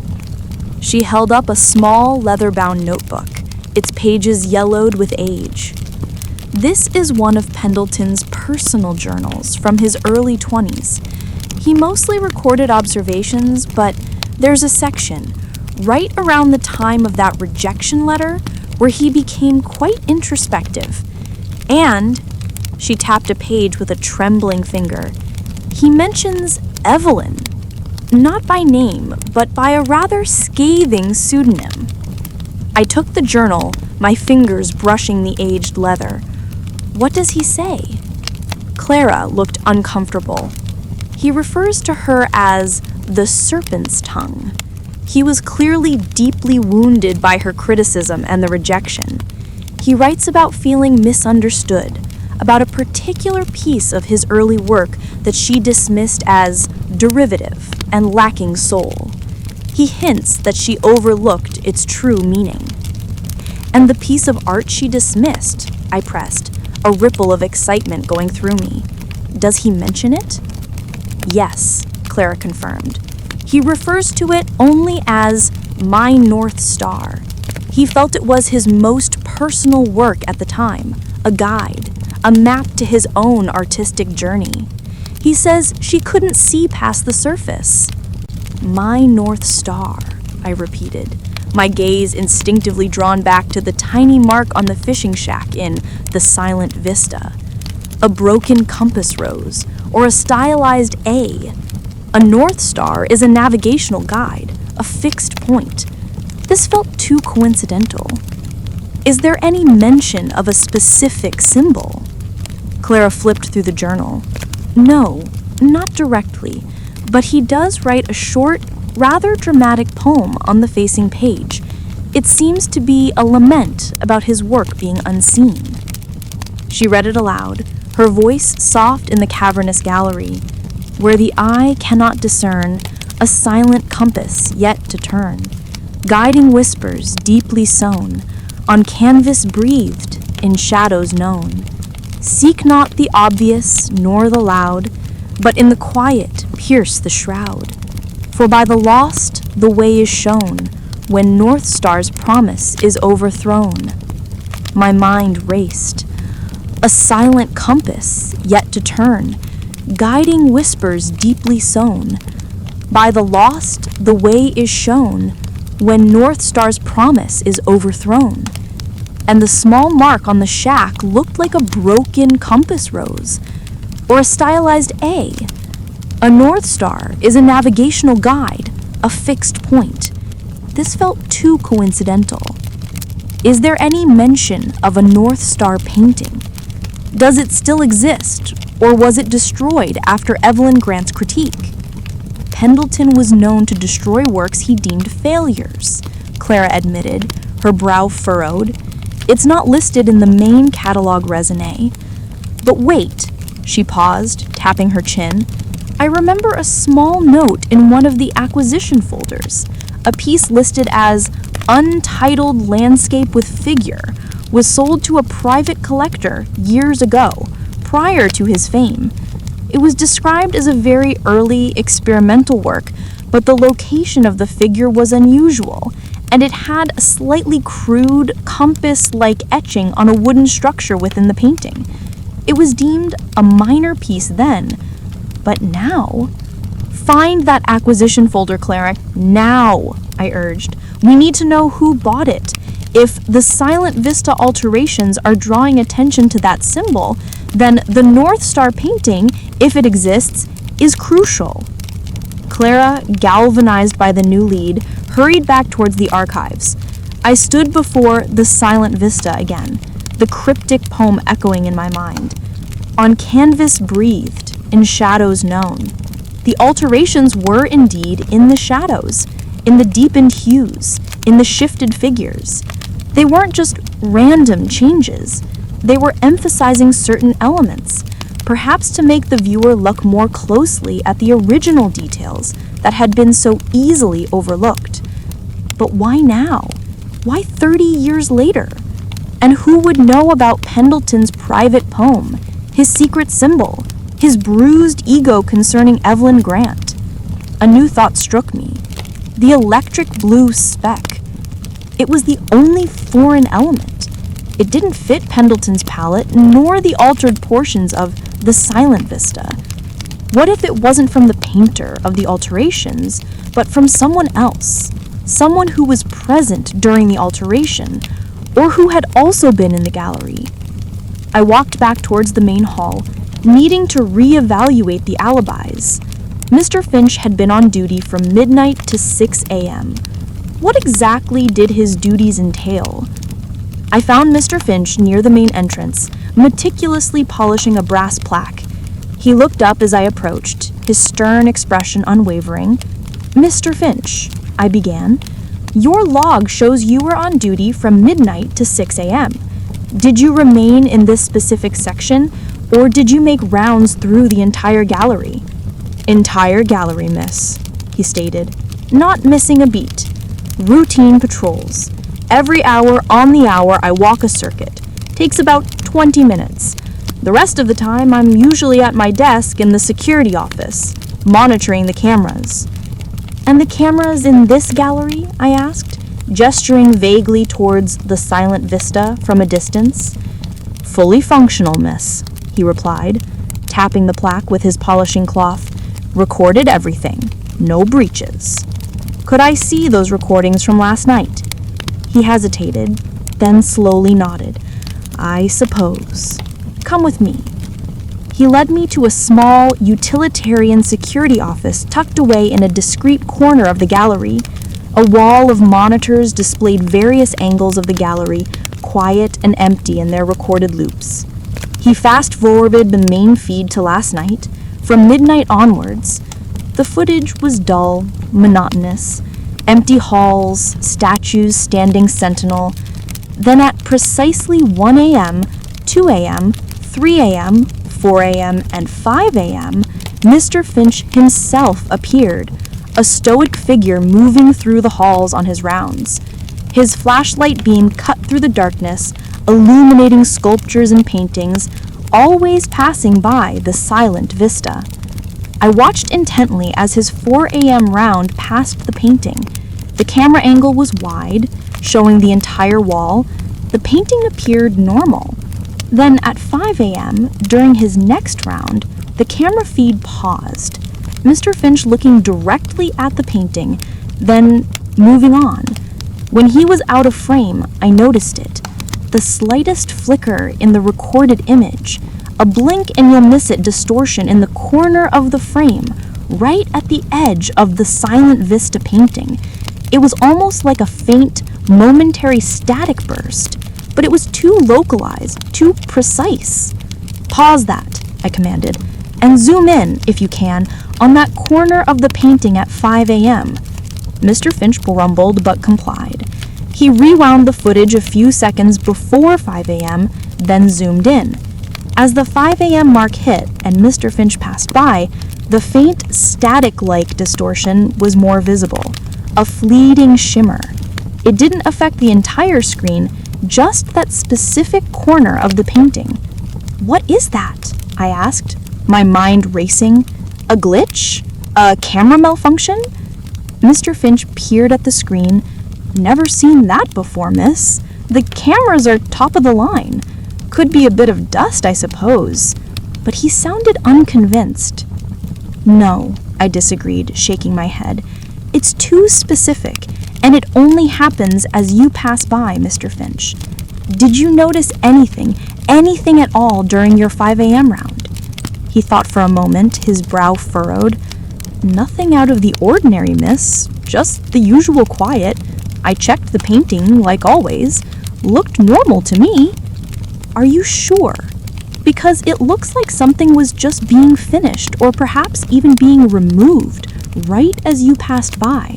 She held up a small leather-bound notebook, its pages yellowed with age. This is one of Pendleton's personal journals from his early 20s. He mostly recorded observations, but there's a section, right around the time of that rejection letter, where he became quite introspective. And, she tapped a page with a trembling finger, he mentions Evelyn. Not by name, but by a rather scathing pseudonym. I took the journal, my fingers brushing the aged leather. What does he say? Clara looked uncomfortable. He refers to her as the serpent's tongue. He was clearly deeply wounded by her criticism and the rejection. He writes about feeling misunderstood, about a particular piece of his early work that she dismissed as derivative and lacking soul. He hints that she overlooked its true meaning. "And the piece of art she dismissed," I pressed, a ripple of excitement going through me. "Does he mention it?" "Yes," Clara confirmed. "He refers to it only as my North Star. He felt it was his most personal work at the time, a guide, a map to his own artistic journey. He says she couldn't see past the surface. My North Star, I repeated, my gaze instinctively drawn back to the tiny mark on the fishing shack in The Silent Vista. A broken compass rose, or a stylized A. A North Star is a navigational guide, a fixed point. This felt too coincidental. Is there any mention of a specific symbol? Clara flipped through the journal. No, not directly, but he does write a short, rather dramatic poem on the facing page. It seems to be a lament about his work being unseen. She read it aloud, her voice soft in the cavernous gallery, where the eye cannot discern a silent compass yet to turn, guiding whispers deeply sown, on canvas breathed, in shadows known. Seek not the obvious nor the loud, but in the quiet pierce the shroud. For by the lost the way is shown, when North Star's promise is overthrown. My mind raced. A silent compass yet to turn, guiding whispers deeply sown. By the lost the way is shown, when North Star's promise is overthrown. And the small mark on the shack looked like a broken compass rose, or a stylized A. A North Star is a navigational guide, a fixed point. This felt too coincidental. Is there any mention of a North Star painting? Does it still exist, or was it destroyed after Evelyn Grant's critique? Pendleton was known to destroy works he deemed failures, Clara admitted, her brow furrowed. It's not listed in the main catalog raisonné. But wait, she paused, tapping her chin. I remember a small note in one of the acquisition folders. A piece listed as Untitled Landscape with Figure was sold to a private collector years ago, prior to his fame. It was described as a very early experimental work, but the location of the figure was unusual, and it had a slightly crude, compass-like etching on a wooden structure within the painting. It was deemed a minor piece then, but now? Find that acquisition folder, Clara, now, I urged. We need to know who bought it. If the Silent Vista alterations are drawing attention to that symbol, then the North Star painting, if it exists, is crucial. Clara, galvanized by the new lead, hurried back towards the archives. I stood before The Silent Vista again, the cryptic poem echoing in my mind. On canvas breathed, in shadows known. The alterations were indeed in the shadows, in the deepened hues, in the shifted figures. They weren't just random changes. They were emphasizing certain elements, perhaps to make the viewer look more closely at the original details that had been so easily overlooked. But why now? Why 30 years later? And who would know about Pendleton's private poem, his secret symbol, his bruised ego concerning Evelyn Grant? A new thought struck me. The electric blue speck. It was the only foreign element. It didn't fit Pendleton's palette, nor the altered portions of The Silent Vista. What if it wasn't from the painter of the alterations, but from someone else? Someone who was present during the alteration, or who had also been in the gallery. I walked back towards the main hall, needing to reevaluate the alibis. Mr. Finch had been on duty from midnight to 6 a.m. What exactly did his duties entail? I found Mr. Finch near the main entrance, meticulously polishing a brass plaque. He looked up as I approached, his stern expression unwavering. Mr. Finch, I began, your log shows you were on duty from midnight to 6 a.m. Did you remain in this specific section, or did you make rounds through the entire gallery? Entire gallery, miss, he stated, not missing a beat. Routine patrols. Every hour on the hour I walk a circuit. Takes about 20 minutes. The rest of the time I'm usually at my desk in the security office, monitoring the cameras. And the cameras in this gallery? I asked, gesturing vaguely towards the Silent Vista from a distance. "Fully functional, miss," he replied, tapping the plaque with his polishing cloth. "Recorded everything. No breaches." "Could I see those recordings from last night?" He hesitated, then slowly nodded. "I suppose. Come with me." He led me to a small, utilitarian security office tucked away in a discreet corner of the gallery. A wall of monitors displayed various angles of the gallery, quiet and empty in their recorded loops. He fast-forwarded the main feed to last night. From midnight onwards, the footage was dull, monotonous, empty halls, statues standing sentinel. Then at precisely 1 a.m., 2 a.m., 3 a.m., 4 a.m., and 5 a.m., Mr. Finch himself appeared, a stoic figure moving through the halls on his rounds. His flashlight beam cut through the darkness, illuminating sculptures and paintings, always passing by the silent vista. I watched intently as his 4 a.m. round passed the painting. The camera angle was wide, showing the entire wall. The painting appeared normal. Then at 5 a.m., during his next round, the camera feed paused. Mr. Finch looking directly at the painting, then moving on. When he was out of frame, I noticed it. The slightest flicker in the recorded image, a blink and you'll miss it distortion in the corner of the frame, right at the edge of the silent vista painting. It was almost like a faint, momentary static burst, but it was too localized, too precise. "Pause that," I commanded, "and zoom in, if you can, on that corner of the painting at 5 a.m. Mr. Finch grumbled but complied. He rewound the footage a few seconds before 5 a.m., then zoomed in. As the 5 a.m. mark hit and Mr. Finch passed by, the faint static-like distortion was more visible, a fleeting shimmer. It didn't affect the entire screen, just that specific corner of the painting. "What is that?" I asked, my mind racing. "A glitch? A camera malfunction?" Mr. Finch peered at the screen. "Never seen that before, miss. The cameras are top of the line. Could be a bit of dust, I suppose." But he sounded unconvinced. "No," I disagreed, shaking my head. "It's too specific, and it only happens as you pass by, Mr. Finch. Did you notice anything at all during your 5 a.m. round?" He thought for a moment, his brow furrowed. "Nothing out of the ordinary, miss. Just the usual quiet. I checked the painting, like always. Looked normal to me." "Are you sure? Because it looks like something was just being finished, or perhaps even being removed, right as you passed by."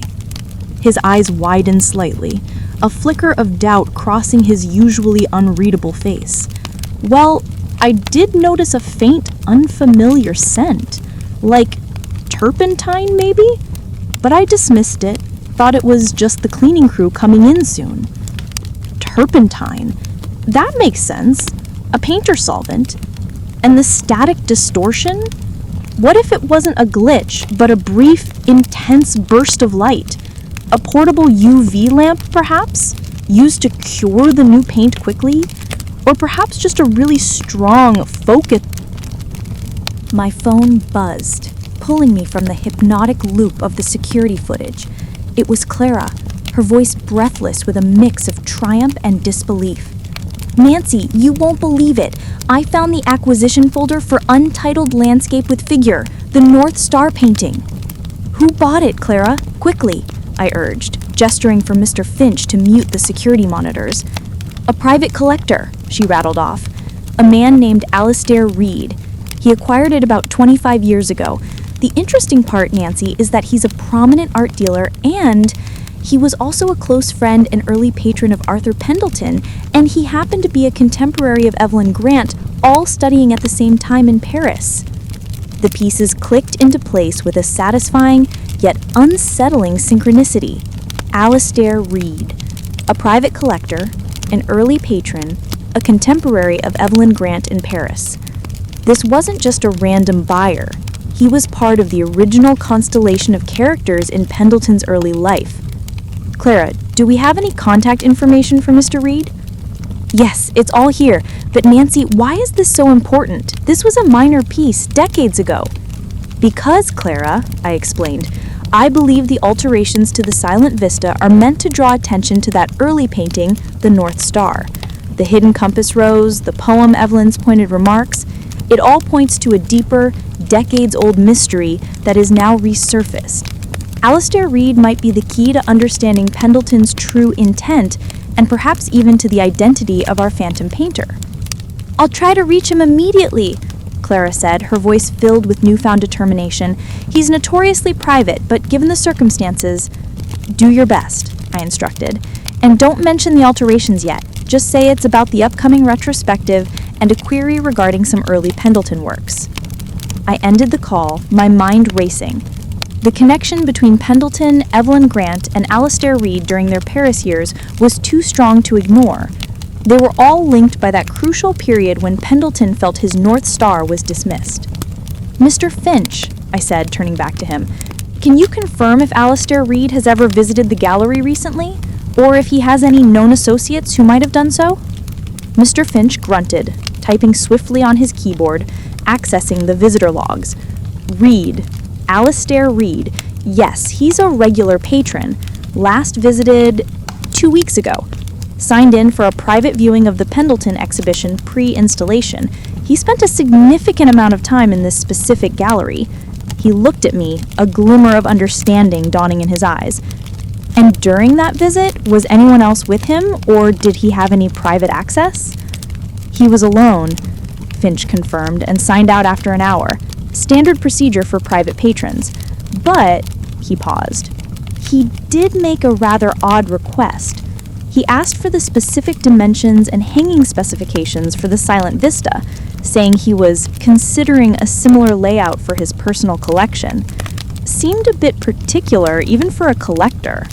His eyes widened slightly, a flicker of doubt crossing his usually unreadable face. "Well, I did notice a faint, unfamiliar scent, like turpentine, maybe? But I dismissed it, thought it was just the cleaning crew coming in soon." "Turpentine? That makes sense. A painter solvent. And the static distortion? What if it wasn't a glitch, but a brief, intense burst of light? A portable UV lamp, perhaps? Used to cure the new paint quickly? Or perhaps just a really strong focus?" My phone buzzed, pulling me from the hypnotic loop of the security footage. It was Clara, her voice breathless with a mix of triumph and disbelief. "Nancy, you won't believe it. I found the acquisition folder for Untitled Landscape with Figure, the North Star painting." "Who bought it, Clara? Quickly," I urged, gesturing for Mr. Finch to mute the security monitors. "A private collector," she rattled off. "A man named Alistair Reed. He acquired it about 25 years ago. The interesting part, Nancy, is that he's a prominent art dealer and he was also a close friend and early patron of Arthur Pendleton, and he happened to be a contemporary of Evelyn Grant, all studying at the same time in Paris." The pieces clicked into place with a satisfying yet unsettling synchronicity. Alistair Reed, a private collector, an early patron, a contemporary of Evelyn Grant in Paris. This wasn't just a random buyer. He was part of the original constellation of characters in Pendleton's early life. "Clara, do we have any contact information for Mr. Reed?" "Yes, it's all here. But Nancy, why is this so important? This was a minor piece decades ago. Because, Clara, I explained, I believe the alterations to the silent vista are meant to draw attention to that early painting, the North Star. The hidden compass rose, the poem Evelyn's pointed remarks, it all points to a deeper, decades-old mystery that is now resurfaced. Alistair Reid might be the key to understanding Pendleton's true intent and perhaps even to the identity of our phantom painter. I'll try to reach him immediately, Clara said, her voice filled with newfound determination. He's notoriously private, but given the circumstances, do your best, I instructed. And don't mention the alterations yet. Just say it's about the upcoming retrospective and a query regarding some early Pendleton works. I ended the call, my mind racing. The connection between Pendleton, Evelyn Grant, and Alistair Reid during their Paris years was too strong to ignore. They were all linked by that crucial period when Pendleton felt his North Star was dismissed. Mr. Finch, I said, turning back to him, can you confirm if Alistair Reid has ever visited the gallery recently? Or if he has any known associates who might have done so? Mr. Finch grunted, typing swiftly on his keyboard, accessing the visitor logs. Reid. Alistair Reid. Yes, he's a regular patron. Last visited 2 weeks ago. Signed in for a private viewing of the Pendleton exhibition pre-installation. He spent a significant amount of time in this specific gallery. He looked at me, a glimmer of understanding dawning in his eyes. And during that visit, was anyone else with him, or did he have any private access? He was alone, Finch confirmed, and signed out after an hour. Standard procedure for private patrons. But, he paused, he did make a rather odd request. He asked for the specific dimensions and hanging specifications for the silent vista, saying he was considering a similar layout for his personal collection. Seemed a bit particular, even for a collector.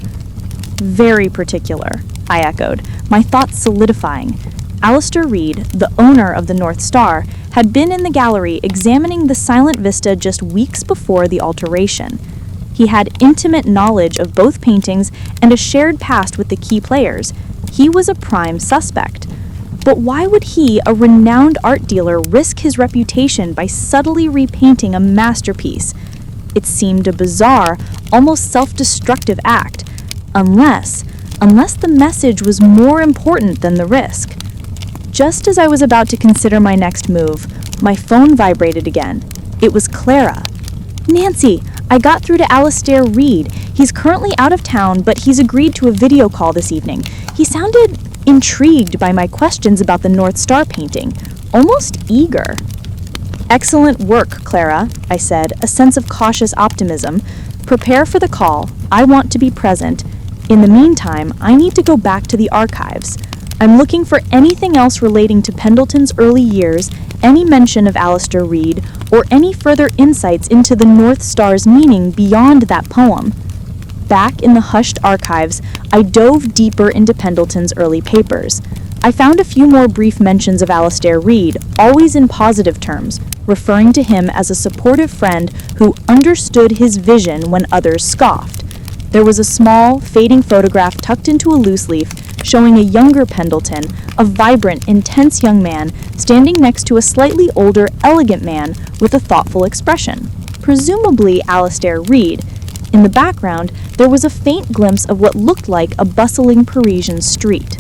Very particular, I echoed, my thoughts solidifying. Alistair Reid, the owner of the North Star, had been in the gallery examining the silent vista just weeks before the alteration. He had intimate knowledge of both paintings and a shared past with the key players. He was a prime suspect. But why would he, a renowned art dealer, risk his reputation by subtly repainting a masterpiece? It seemed a bizarre, almost self-destructive act, unless the message was more important than the risk. Just as I was about to consider my next move, my phone vibrated again. It was Clara. Nancy, I got through to Alistair Reid. He's currently out of town, but he's agreed to a video call this evening. He sounded intrigued by my questions about the North Star painting, almost eager. Excellent work, Clara, I said, a sense of cautious optimism. Prepare for the call. I want to be present. In the meantime, I need to go back to the archives. I'm looking for anything else relating to Pendleton's early years, any mention of Alistair Reid, or any further insights into the North Star's meaning beyond that poem. Back in the hushed archives, I dove deeper into Pendleton's early papers. I found a few more brief mentions of Alistair Reid, always in positive terms, referring to him as a supportive friend who understood his vision when others scoffed. There was a small, fading photograph tucked into a loose leaf showing a younger Pendleton, a vibrant, intense young man, standing next to a slightly older, elegant man with a thoughtful expression, presumably Alistair Reid. In the background, there was a faint glimpse of what looked like a bustling Parisian street.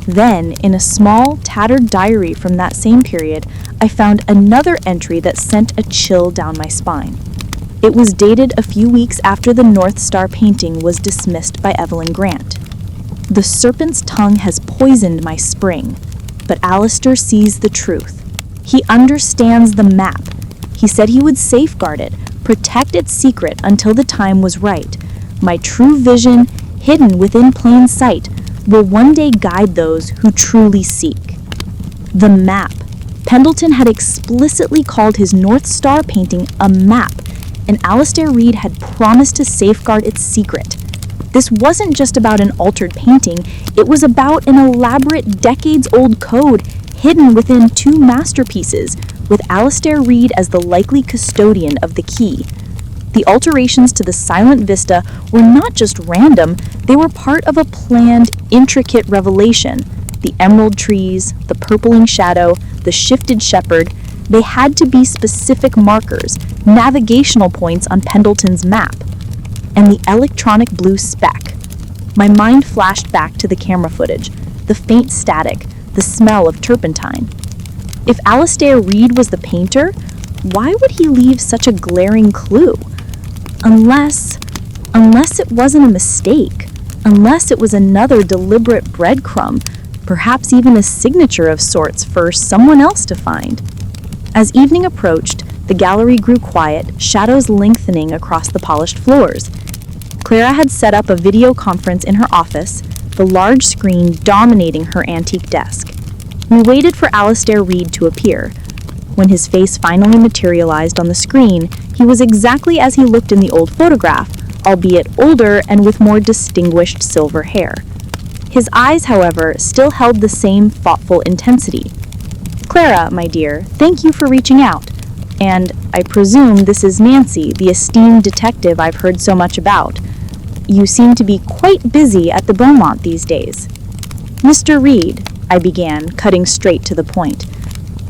Then, in a small, tattered diary from that same period, I found another entry that sent a chill down my spine. It was dated a few weeks after the North Star painting was dismissed by Evelyn Grant. The serpent's tongue has poisoned my spring, but Alistair sees the truth. He understands the map. He said he would safeguard it, protect its secret until the time was right. My true vision, hidden within plain sight, will one day guide those who truly seek. The map. Pendleton had explicitly called his North Star painting a map, and Alistair Reid had promised to safeguard its secret. This wasn't just about an altered painting, it was about an elaborate decades-old code hidden within two masterpieces, with Alistair Reid as the likely custodian of the key. The alterations to the silent vista were not just random, they were part of a planned, intricate revelation. the emerald trees, the purpling shadow, the shifted shepherd, they had to be specific markers, navigational points on Pendleton's map. And the electronic blue speck. My mind flashed back to the camera footage, the faint static, the smell of turpentine. If Alistair Reed was the painter, why would he leave such a glaring clue? Unless it wasn't a mistake, unless it was another deliberate breadcrumb, perhaps even a signature of sorts for someone else to find. As evening approached, the gallery grew quiet, shadows lengthening across the polished floors. Clara had set up a video conference in her office, the large screen dominating her antique desk. We waited for Alistair Reed to appear. When his face finally materialized on the screen, he was exactly as he looked in the old photograph, albeit older and with more distinguished silver hair. His eyes, however, still held the same thoughtful intensity. "Clara, my dear, thank you for reaching out. And I presume this is Nancy, the esteemed detective I've heard so much about. You seem to be quite busy at the Beaumont these days." "Mr. Reed," I began, cutting straight to the point,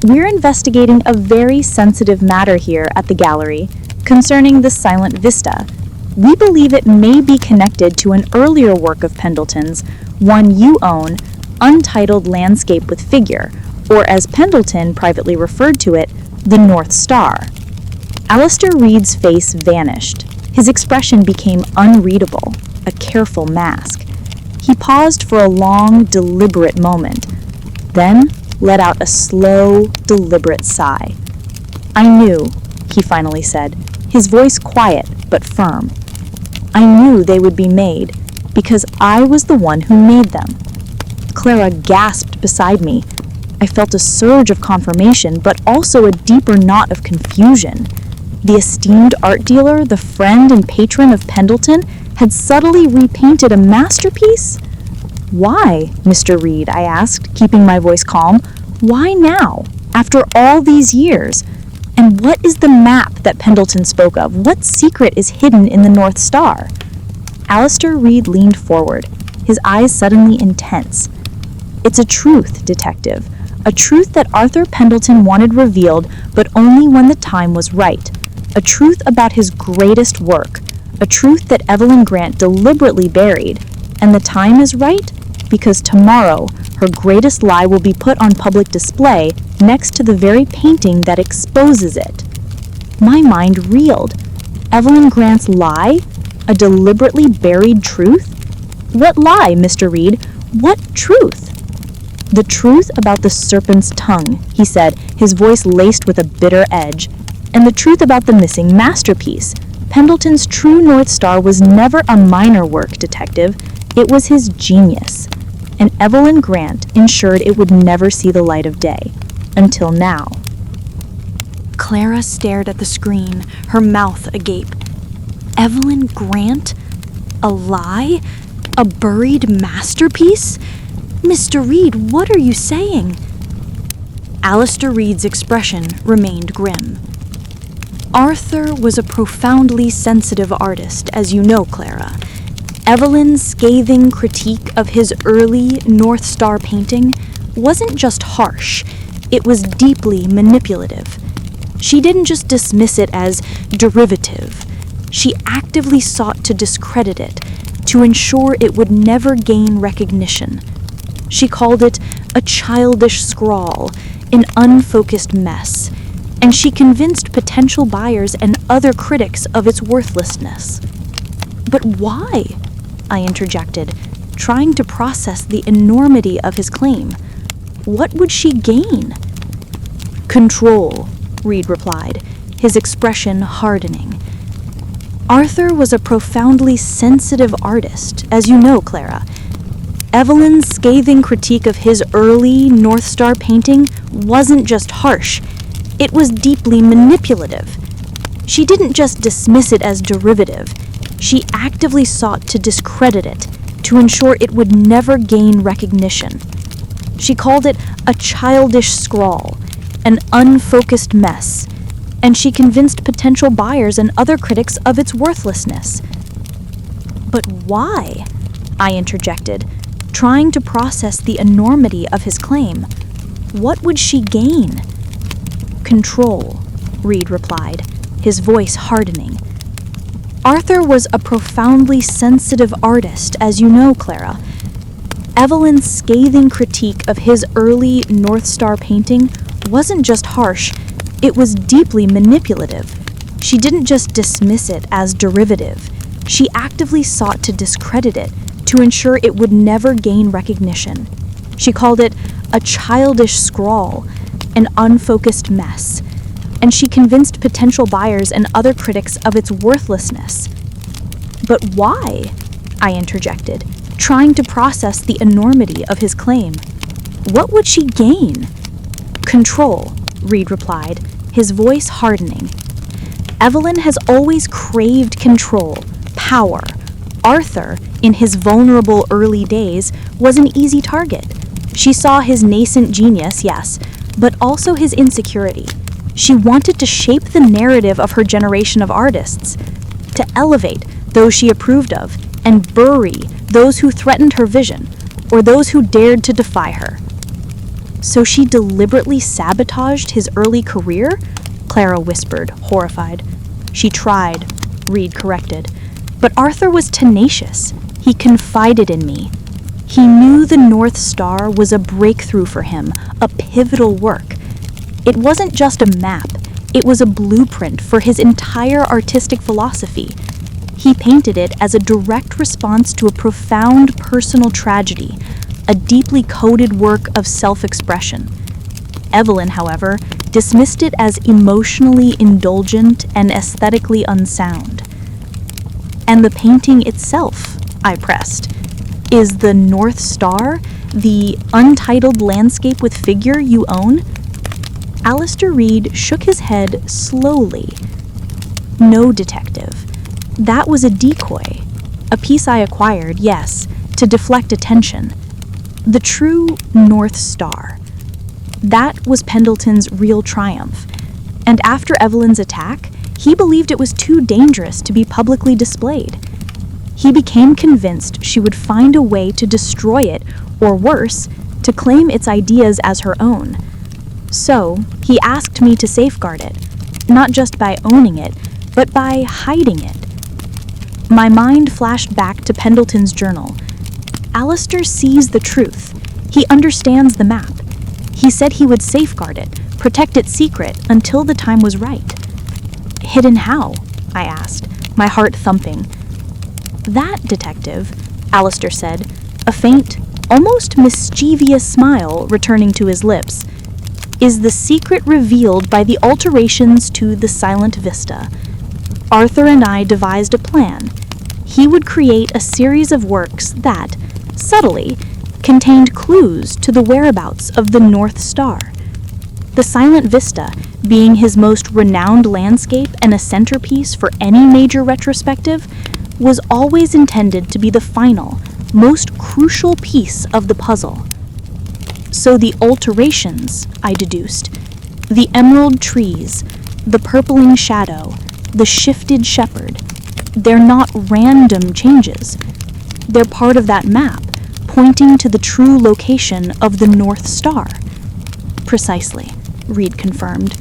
"we're investigating a very sensitive matter here at the gallery concerning the silent vista. We believe it may be connected to an earlier work of Pendleton's, one you own, Untitled Landscape with Figure, or as Pendleton privately referred to it, the North Star." Alistair Reed's face vanished. His expression became unreadable, a careful mask. He paused for a long, deliberate moment, then let out a slow, deliberate sigh. "I knew," he finally said, his voice quiet but firm. "I knew they would be made, because I was the one who made them." Clara gasped beside me. I felt a surge of confirmation, but also a deeper knot of confusion. The esteemed art dealer, the friend and patron of Pendleton, had subtly repainted a masterpiece? "Why, Mr. Reed?" I asked, keeping my voice calm. "Why now, after all these years? And what is the map that Pendleton spoke of? What secret is hidden in the North Star?" Alistair Reed leaned forward, his eyes suddenly intense. "It's a truth, detective. A truth that Arthur Pendleton wanted revealed, but only when the time was right. A truth about his greatest work. A truth that Evelyn Grant deliberately buried. And the time is right because tomorrow her greatest lie will be put on public display next to the very painting that exposes it." My mind reeled. Evelyn Grant's lie? A deliberately buried truth? What lie, Mr. Reed? What truth? "The truth about the serpent's tongue," he said, his voice laced with a bitter edge. "And the truth about the missing masterpiece. Pendleton's true North Star was never a minor work, detective. It was his genius. And Evelyn Grant ensured it would never see the light of day. Until now." Clara stared at the screen, her mouth agape. Evelyn Grant? A lie? A buried masterpiece? "Mr. Reed, what are you saying?" Alistair Reed's expression remained grim. "Arthur was a profoundly sensitive artist, as you know, Clara. Evelyn's scathing critique of his early North Star painting wasn't just harsh, it was deeply manipulative. She didn't just dismiss it as derivative. She actively sought to discredit it, to ensure it would never gain recognition. She called it a childish scrawl, an unfocused mess, and she convinced potential buyers and other critics of its worthlessness." "But why?" I interjected, trying to process the enormity of his claim. What would she gain? "Control," Reed replied, his expression hardening. "Arthur was a profoundly sensitive artist, as you know, Clara. Evelyn's scathing critique of his early North Star painting wasn't just harsh, it was deeply manipulative. She didn't just dismiss it as derivative, she actively sought to discredit it, to ensure it would never gain recognition. She called it a childish scrawl, an unfocused mess, and she convinced potential buyers and other critics of its worthlessness." "But why?" I interjected, trying to process the enormity of his claim. What would she gain? Control, Reed replied, his voice hardening. Arthur was a profoundly sensitive artist, as you know, Clara. Evelyn's scathing critique of his early North Star painting wasn't just harsh, it was deeply manipulative. She didn't just dismiss it as derivative. She actively sought to discredit it to ensure it would never gain recognition. She called it a childish scrawl, an unfocused mess, and she convinced potential buyers and other critics of its worthlessness. But why? I interjected, trying to process the enormity of his claim. What would she gain? Control, Reed replied, his voice hardening. Evelyn has always craved control, power. Arthur, in his vulnerable early days, was an easy target. She saw his nascent genius, yes, but also his insecurity. She wanted to shape the narrative of her generation of artists, to elevate those she approved of and bury those who threatened her vision or those who dared to defy her. So she deliberately sabotaged his early career? Clara whispered, horrified. She tried, Reed corrected. But Arthur was tenacious. He confided in me. He knew the North Star was a breakthrough for him, a pivotal work. It wasn't just a map, it was a blueprint for his entire artistic philosophy. He painted it as a direct response to a profound personal tragedy, a deeply coded work of self-expression. Evelyn, however, dismissed it as emotionally indulgent and aesthetically unsound. And the painting itself, I pressed, is the North Star, the untitled landscape with figure you own? Alistair Reed shook his head slowly. No, detective. That was a decoy. A piece I acquired, yes, to deflect attention. The true North Star. That was Pendleton's real triumph. And after Evelyn's attack, he believed it was too dangerous to be publicly displayed. He became convinced she would find a way to destroy it, or worse, to claim its ideas as her own. So, he asked me to safeguard it, not just by owning it, but by hiding it. My mind flashed back to Pendleton's journal. Alistair sees the truth. He understands the map. He said he would safeguard it, protect its secret until the time was right. Hidden how? I asked, my heart thumping. That, detective, Alistair said, a faint, almost mischievous smile returning to his lips, is the secret revealed by the alterations to the Silent Vista. Arthur and I devised a plan. He would create a series of works that, subtly, contained clues to the whereabouts of the North Star. The Silent Vista, being his most renowned landscape and a centerpiece for any major retrospective, was always intended to be the final, most crucial piece of the puzzle. So the alterations, I deduced, the emerald trees, the purpling shadow, the shifted shepherd, they're not random changes. They're part of that map, pointing to the true location of the North Star. Precisely, Reed confirmed.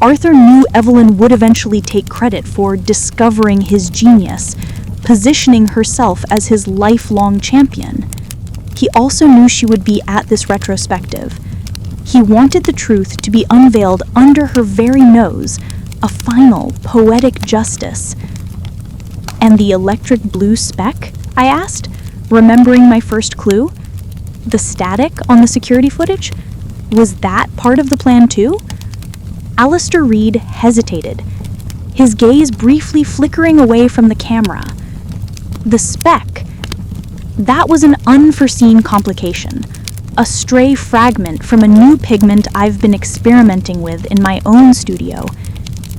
Arthur knew Evelyn would eventually take credit for discovering his genius, positioning herself as his lifelong champion. He also knew she would be at this retrospective. He wanted the truth to be unveiled under her very nose, a final, poetic justice. And the electric blue speck? I asked, remembering my first clue. The static on the security footage? Was that part of the plan too? Alistair Reed hesitated, his gaze briefly flickering away from the camera. The speck. That was an unforeseen complication, a stray fragment from a new pigment I've been experimenting with in my own studio.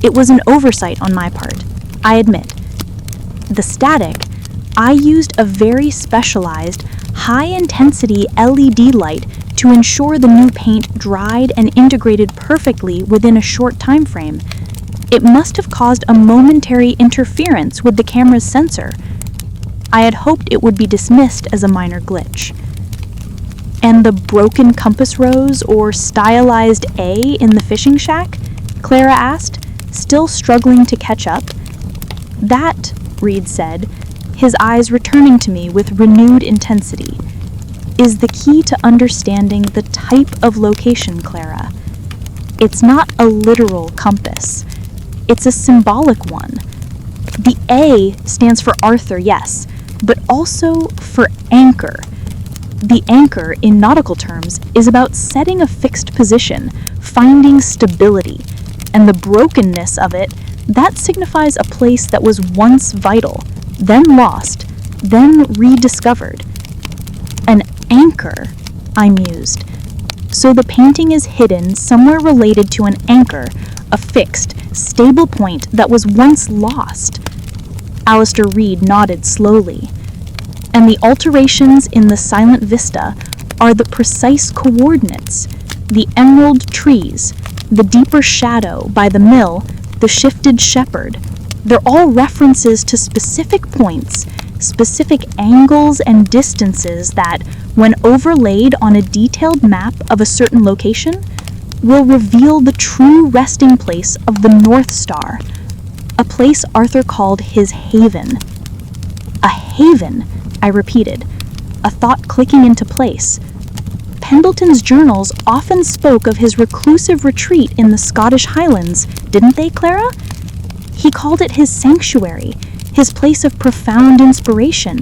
It was an oversight on my part, I admit. The static, I used a very specialized, high-intensity LED light to ensure the new paint dried and integrated perfectly within a short time frame. It must have caused a momentary interference with the camera's sensor. I had hoped it would be dismissed as a minor glitch. And the broken compass rose or stylized A in the fishing shack? Clara asked, still struggling to catch up. That, Reed said, his eyes returning to me with renewed intensity, is the key to understanding the type of location, Clara. It's not a literal compass. It's a symbolic one. The A stands for Arthur, yes, but also for anchor. The anchor, in nautical terms, is about setting a fixed position, finding stability, and the brokenness of it, that signifies a place that was once vital, then lost, then rediscovered. An anchor, I mused. So the painting is hidden somewhere related to an anchor, a fixed, stable point that was once lost. Alistair Reed nodded slowly. And the alterations in the silent vista are the precise coordinates, the emerald trees, the deeper shadow by the mill, the shifted shepherd. They're all references to specific points, specific angles and distances that, when overlaid on a detailed map of a certain location, will reveal the true resting place of the North Star, a place Arthur called his haven. A haven, I repeated, a thought clicking into place. Pendleton's journals often spoke of his reclusive retreat in the Scottish Highlands, didn't they, Clara? He called it his sanctuary, his place of profound inspiration.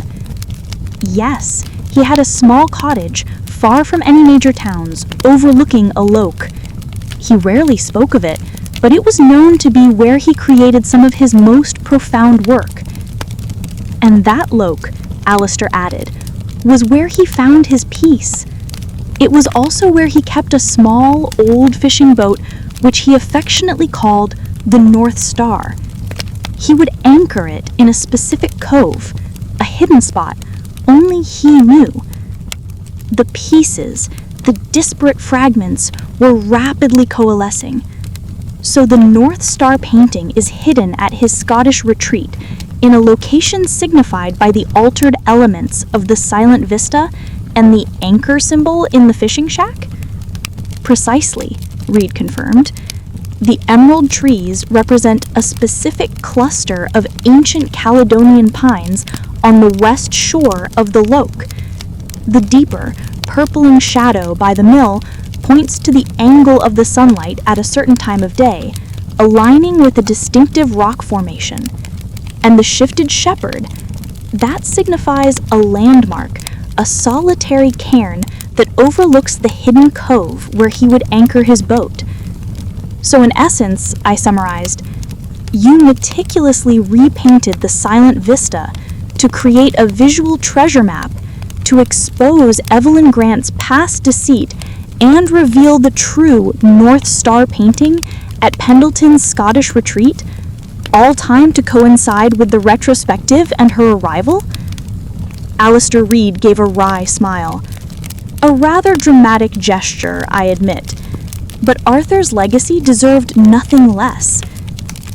Yes, he had a small cottage, far from any major towns, overlooking a loch. He rarely spoke of it, but it was known to be where he created some of his most profound work. And that loch, Alistair added, was where he found his peace. It was also where he kept a small, old fishing boat which he affectionately called the North Star. He would anchor it in a specific cove, a hidden spot only he knew. The pieces, the disparate fragments, were rapidly coalescing. So the North Star painting is hidden at his Scottish retreat, in a location signified by the altered elements of the silent vista and the anchor symbol in the fishing shack? Precisely, Reed confirmed. The emerald trees represent a specific cluster of ancient Caledonian pines on the west shore of the loch. The deeper, purpling shadow by the mill points to the angle of the sunlight at a certain time of day, aligning with a distinctive rock formation. And the shifted shepherd, that signifies a landmark, a solitary cairn that overlooks the hidden cove where he would anchor his boat. So in essence, I summarized, you meticulously repainted the silent vista to create a visual treasure map to expose Evelyn Grant's past deceit and reveal the true North Star painting at Pendleton's Scottish retreat, all timed to coincide with the retrospective and her arrival? Alistair Reed gave a wry smile. A rather dramatic gesture, I admit, but Arthur's legacy deserved nothing less.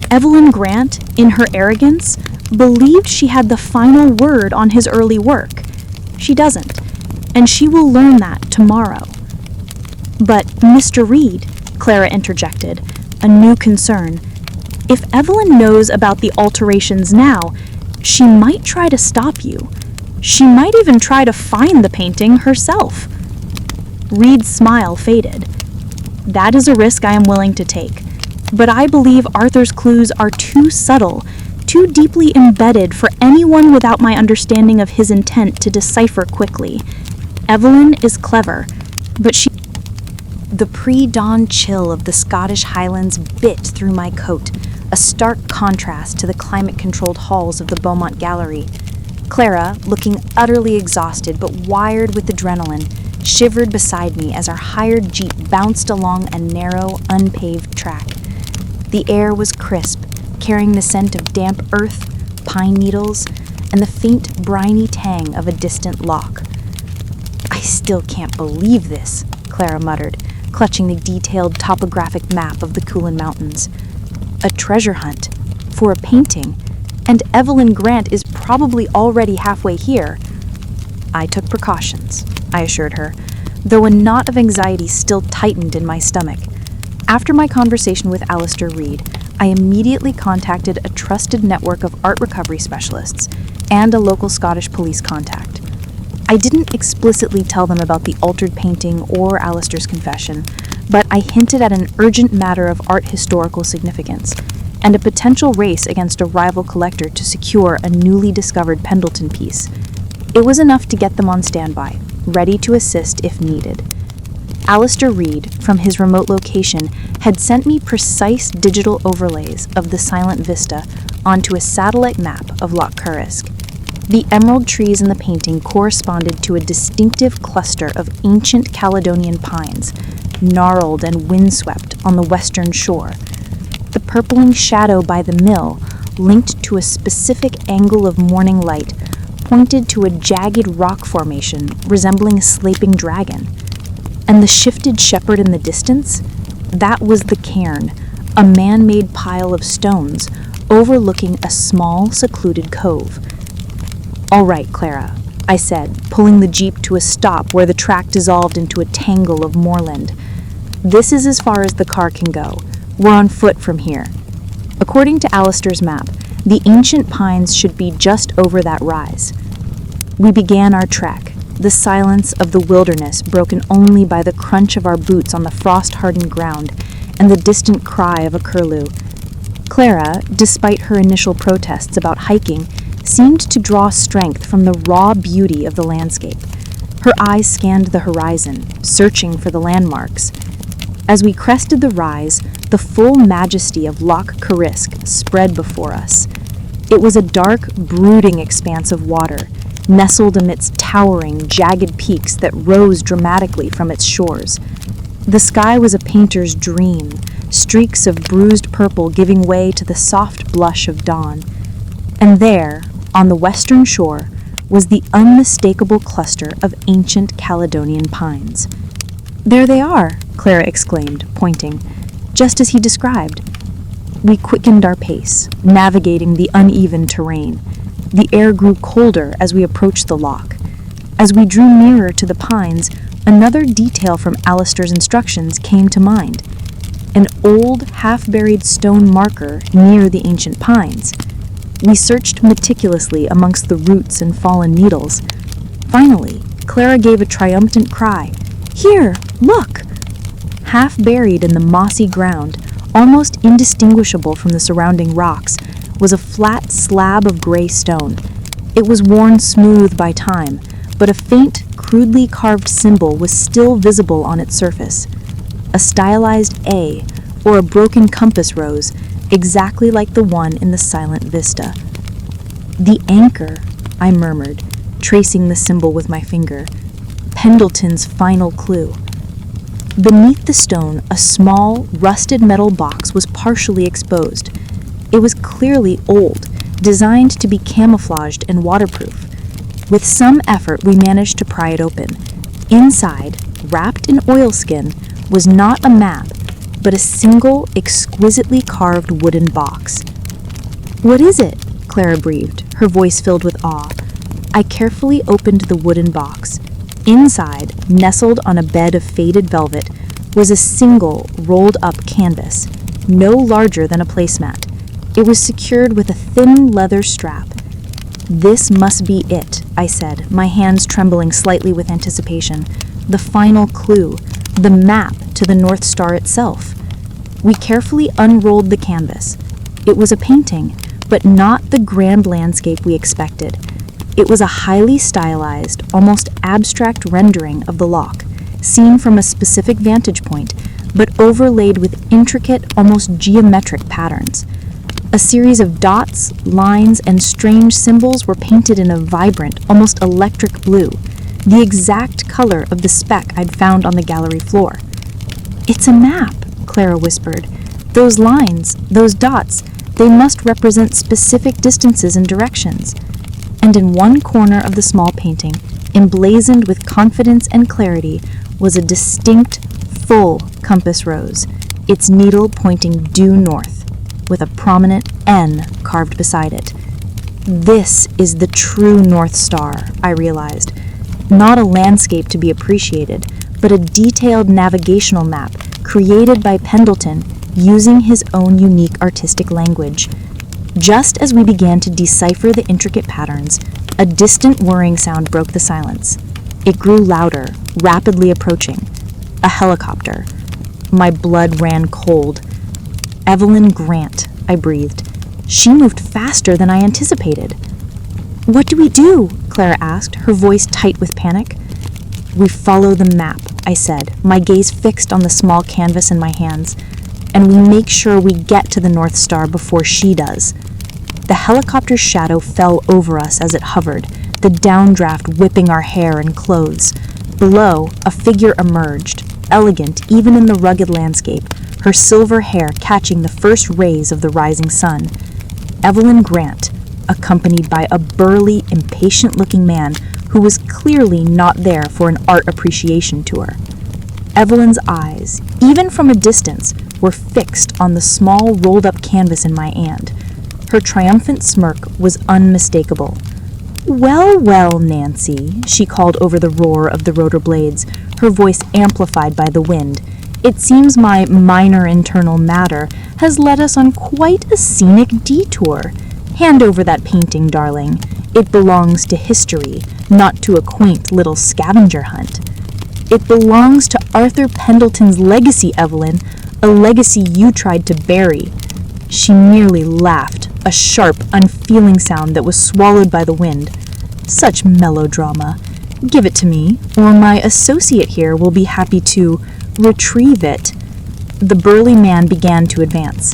Evelyn Grant, in her arrogance, believed she had the final word on his early work. She doesn't, and she will learn that tomorrow. But, Mr. Reed, Clara interjected, a new concern. If Evelyn knows about the alterations now, she might try to stop you. She might even try to find the painting herself. Reed's smile faded. That is a risk I am willing to take, but I believe Arthur's clues are too subtle, too deeply embedded for anyone without my understanding of his intent to decipher quickly. Evelyn is clever, but she... The pre-dawn chill of the Scottish Highlands bit through my coat, a stark contrast to the climate-controlled halls of the Beaumont Gallery. Clara, looking utterly exhausted but wired with adrenaline, shivered beside me as our hired jeep bounced along a narrow, unpaved track. The air was crisp, carrying the scent of damp earth, pine needles, and the faint, briny tang of a distant loch. "I still can't believe this," Clara muttered, clutching the detailed topographic map of the Coolin Mountains. A treasure hunt, for a painting, and Evelyn Grant is probably already halfway here. I took precautions, I assured her, though a knot of anxiety still tightened in my stomach. After my conversation with Alistair Reed, I immediately contacted a trusted network of art recovery specialists and a local Scottish police contact. I didn't explicitly tell them about the altered painting or Alistair's confession, but I hinted at an urgent matter of art historical significance and a potential race against a rival collector to secure a newly discovered Pendleton piece. It was enough to get them on standby, ready to assist if needed. Alistair Reed, from his remote location, had sent me precise digital overlays of the silent vista onto a satellite map of Loch Currisk. The emerald trees in the painting corresponded to a distinctive cluster of ancient Caledonian pines, gnarled and windswept on the western shore. The purpling shadow by the mill, linked to a specific angle of morning light, pointed to a jagged rock formation resembling a sleeping dragon. And the shifted shepherd in the distance? That was the cairn, a man-made pile of stones overlooking a small, secluded cove. "All right, Clara," I said, pulling the jeep to a stop where the track dissolved into a tangle of moorland. "This is as far as the car can go. We're on foot from here." According to Alistair's map, the ancient pines should be just over that rise. We began our trek, the silence of the wilderness broken only by the crunch of our boots on the frost-hardened ground and the distant cry of a curlew. Clara, despite her initial protests about hiking, seemed to draw strength from the raw beauty of the landscape. Her eyes scanned the horizon, searching for the landmarks. As we crested the rise, the full majesty of Loch Currisk spread before us. It was a dark, brooding expanse of water, nestled amidst towering, jagged peaks that rose dramatically from its shores. The sky was a painter's dream, streaks of bruised purple giving way to the soft blush of dawn. And there, on the western shore, was the unmistakable cluster of ancient Caledonian pines. "There they are," Clara exclaimed, pointing, just as he described. We quickened our pace, navigating the uneven terrain. The air grew colder as we approached the loch. As we drew nearer to the pines, another detail from Alistair's instructions came to mind. An old, half-buried stone marker near the ancient pines. We searched meticulously amongst the roots and fallen needles. Finally, Clara gave a triumphant cry. "Here, look!" Half buried in the mossy ground, almost indistinguishable from the surrounding rocks, was a flat slab of gray stone. It was worn smooth by time, but a faint, crudely carved symbol was still visible on its surface. A stylized A, or a broken compass rose, exactly like the one in the silent vista. "The anchor," I murmured, tracing the symbol with my finger. "Pendleton's final clue." Beneath the stone, a small, rusted metal box was partially exposed. It was clearly old, designed to be camouflaged and waterproof. With some effort, we managed to pry it open. Inside, wrapped in oilskin, was not a map, but a single, exquisitely carved wooden box. "What is it?" Clara breathed, her voice filled with awe. I carefully opened the wooden box. Inside, nestled on a bed of faded velvet, was a single, rolled-up canvas, no larger than a placemat. It was secured with a thin leather strap. "This must be it," I said, my hands trembling slightly with anticipation. "The final clue, the map to the North Star itself." We carefully unrolled the canvas. It was a painting, but not the grand landscape we expected. It was a highly stylized, almost abstract rendering of the loch, seen from a specific vantage point, but overlaid with intricate, almost geometric patterns. A series of dots, lines, and strange symbols were painted in a vibrant, almost electric blue, the exact color of the speck I'd found on the gallery floor. "It's a map," Clara whispered. "Those lines, those dots, they must represent specific distances and directions." And in one corner of the small painting, emblazoned with confidence and clarity, was a distinct, full compass rose, its needle pointing due north, with a prominent N carved beside it. This is the true North Star, I realized. Not a landscape to be appreciated, but a detailed navigational map created by Pendleton using his own unique artistic language. Just as we began to decipher the intricate patterns, a distant whirring sound broke the silence. It grew louder, rapidly approaching. A helicopter. My blood ran cold. Evelyn Grant, I breathed. She moved faster than I anticipated. "What do we do?" Clara asked, her voice tight with panic. "We follow the map," I said, my gaze fixed on the small canvas in my hands, "and we make sure we get to the North Star before she does." The helicopter's shadow fell over us as it hovered, the downdraft whipping our hair and clothes. Below, a figure emerged, elegant even in the rugged landscape, her silver hair catching the first rays of the rising sun. Evelyn Grant, accompanied by a burly, impatient-looking man who was clearly not there for an art appreciation tour. Evelyn's eyes, even from a distance, were fixed on the small rolled-up canvas in my hand. Her triumphant smirk was unmistakable. "Well, well, Nancy," she called over the roar of the rotor blades, her voice amplified by the wind. "It seems my minor internal matter has led us on quite a scenic detour. Hand over that painting, darling. It belongs to history, not to a quaint little scavenger hunt." "It belongs to Arthur Pendleton's legacy, Evelyn, a legacy you tried to bury." She merely laughed, a sharp, unfeeling sound that was swallowed by the wind. "Such melodrama. Give it to me, or my associate here will be happy to retrieve it." The burly man began to advance.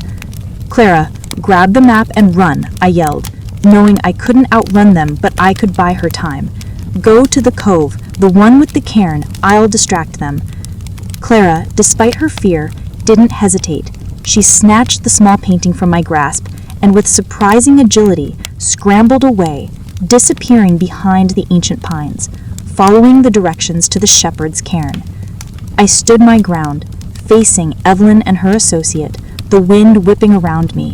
"Clara, grab the map and run," I yelled, knowing I couldn't outrun them, but I could buy her time. "Go to the cove, the one with the cairn. I'll distract them." Clara, despite her fear, didn't hesitate. She snatched the small painting from my grasp and with surprising agility scrambled away, disappearing behind the ancient pines, following the directions to the shepherd's cairn. I stood my ground, facing Evelyn and her associate, the wind whipping around me.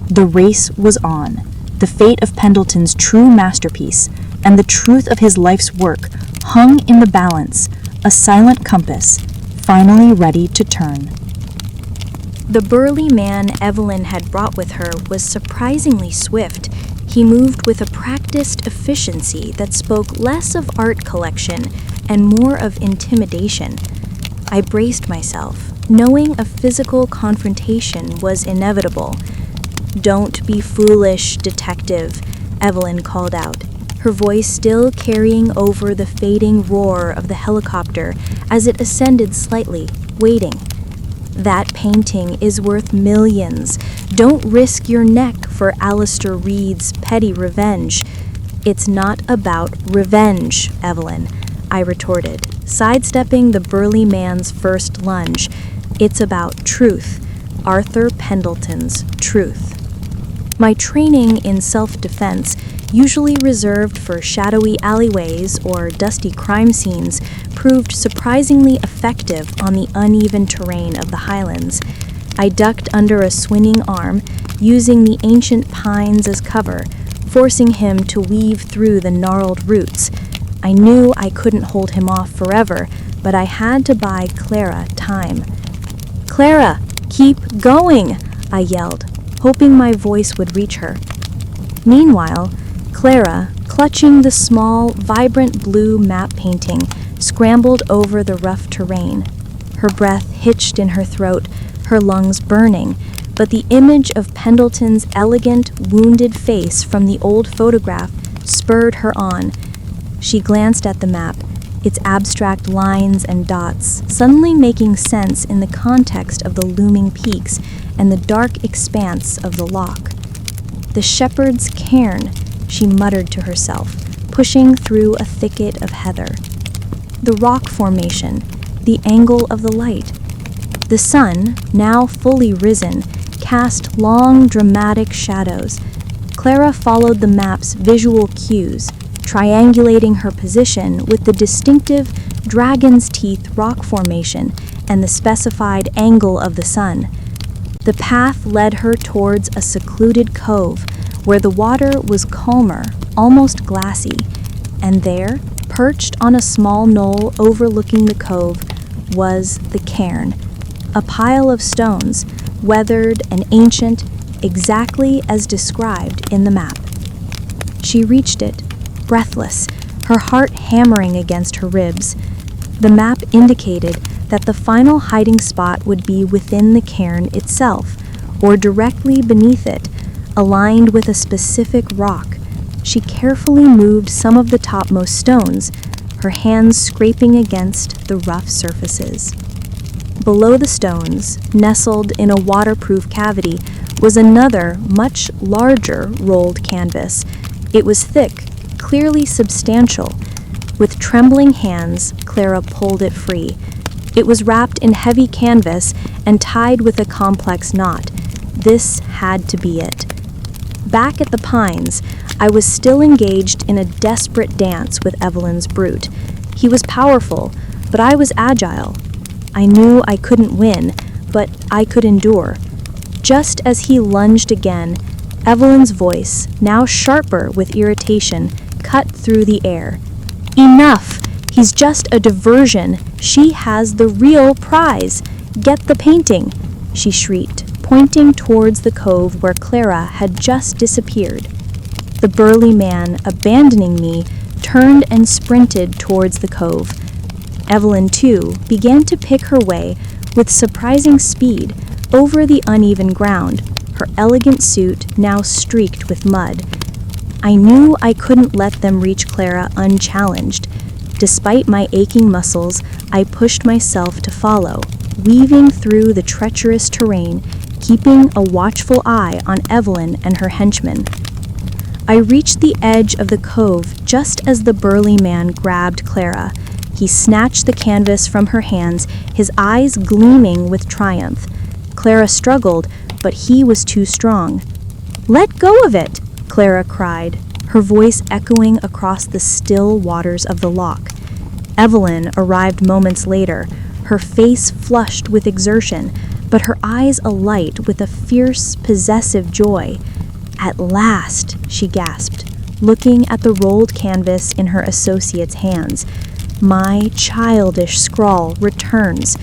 The race was on. The fate of Pendleton's true masterpiece and the truth of his life's work hung in the balance, a silent compass, finally ready to turn. The burly man Evelyn had brought with her was surprisingly swift. He moved with a practiced efficiency that spoke less of art collection and more of intimidation. I braced myself, knowing a physical confrontation was inevitable. "Don't be foolish, detective," Evelyn called out, her voice still carrying over the fading roar of the helicopter as it ascended slightly, waiting. "That painting is worth millions. Don't risk your neck for Alistair Reed's petty revenge." "It's not about revenge, Evelyn," I retorted, sidestepping the burly man's first lunge. "It's about truth, Arthur Pendleton's truth." My training in self-defense, usually reserved for shadowy alleyways or dusty crime scenes, proved surprisingly effective on the uneven terrain of the Highlands. I ducked under a swinging arm, using the ancient pines as cover, forcing him to weave through the gnarled roots. I knew I couldn't hold him off forever, but I had to buy Clara time. "Clara, keep going!" I yelled, hoping my voice would reach her. Meanwhile, Clara, clutching the small, vibrant blue map painting, scrambled over the rough terrain. Her breath hitched in her throat, her lungs burning, but the image of Pendleton's elegant, wounded face from the old photograph spurred her on. She glanced at the map, its abstract lines and dots suddenly making sense in the context of the looming peaks and the dark expanse of the loch. "The shepherd's cairn," she muttered to herself, pushing through a thicket of heather. The rock formation, the angle of the light. The sun, now fully risen, cast long, dramatic shadows. Clara followed the map's visual cues, triangulating her position with the distinctive dragon's teeth rock formation and the specified angle of the sun. The path led her towards a secluded cove where the water was calmer, almost glassy, and there, Perched on a small knoll overlooking the cove was the cairn, a pile of stones, weathered and ancient, exactly as described in the map. She reached it, breathless, her heart hammering against her ribs. The map indicated that the final hiding spot would be within the cairn itself, or directly beneath it, aligned with a specific rock. She carefully moved some of the topmost stones, her hands scraping against the rough surfaces. Below the stones, nestled in a waterproof cavity, was another, much larger rolled canvas. It was thick, clearly substantial. With trembling hands, Clara pulled it free. It was wrapped in heavy canvas and tied with a complex knot. This had to be it. Back at the Pines, I was still engaged in a desperate dance with Evelyn's brute. He was powerful, but I was agile. I knew I couldn't win, but I could endure. Just as he lunged again, Evelyn's voice, now sharper with irritation, cut through the air. "Enough! He's just a diversion. She has the real prize. Get the painting," she shrieked, pointing towards the cove where Clara had just disappeared. The burly man, abandoning me, turned and sprinted towards the cove. Evelyn, too, began to pick her way with surprising speed over the uneven ground, her elegant suit now streaked with mud. I knew I couldn't let them reach Clara unchallenged. Despite my aching muscles, I pushed myself to follow, weaving through the treacherous terrain, keeping a watchful eye on Evelyn and her henchmen. I reached the edge of the cove just as the burly man grabbed Clara. He snatched the canvas from her hands, his eyes gleaming with triumph. Clara struggled, but he was too strong. "Let go of it!" Clara cried, her voice echoing across the still waters of the loch. Evelyn arrived moments later, her face flushed with exertion, but her eyes alight with a fierce, possessive joy. "At last," she gasped, looking at the rolled canvas in her associate's hands. "My childish scrawl returns."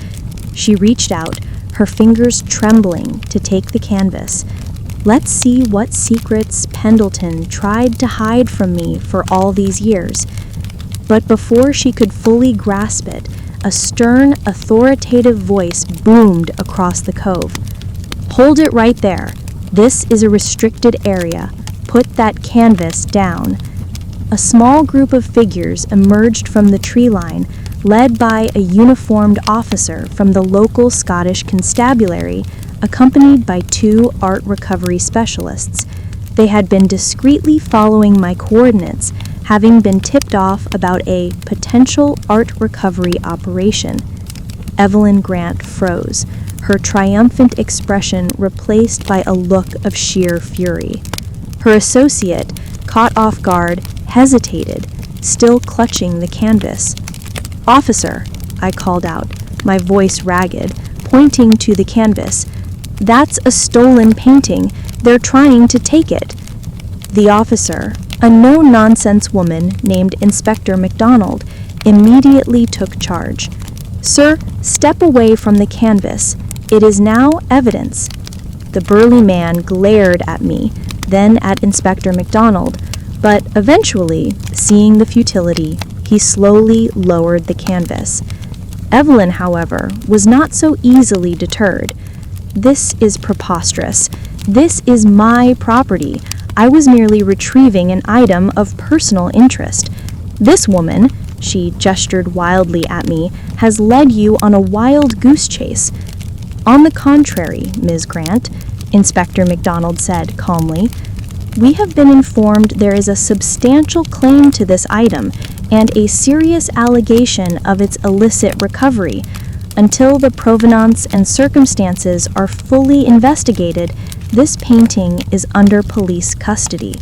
She reached out, her fingers trembling, to take the canvas. Let's see what secrets Pendleton tried to hide from me for all these years. But before she could fully grasp it, a stern, authoritative voice boomed across the cove. "Hold it right there. This is a restricted area. Put that canvas down." A small group of figures emerged from the tree line, led by a uniformed officer from the local Scottish constabulary, accompanied by 2 art recovery specialists. They had been discreetly following my coordinates, having been tipped off about a potential art recovery operation. Evelyn Grant froze, her triumphant expression replaced by a look of sheer fury. Her associate, caught off guard, hesitated, still clutching the canvas. "Officer," I called out, my voice ragged, pointing to the canvas. "That's a stolen painting. They're trying to take it." The officer, a no-nonsense woman named Inspector MacDonald, immediately took charge. "Sir, step away from the canvas. It is now evidence." The burly man glared at me, then at Inspector MacDonald, but eventually, seeing the futility, he slowly lowered the canvas. Evelyn, however, was not so easily deterred. "This is preposterous. This is my property. I was merely retrieving an item of personal interest. This woman," she gestured wildly at me, "has led you on a wild goose chase." "On the contrary, Ms. Grant," Inspector MacDonald said calmly, "we have been informed there is a substantial claim to this item and a serious allegation of its illicit recovery. Until the provenance and circumstances are fully investigated, this painting is under police custody."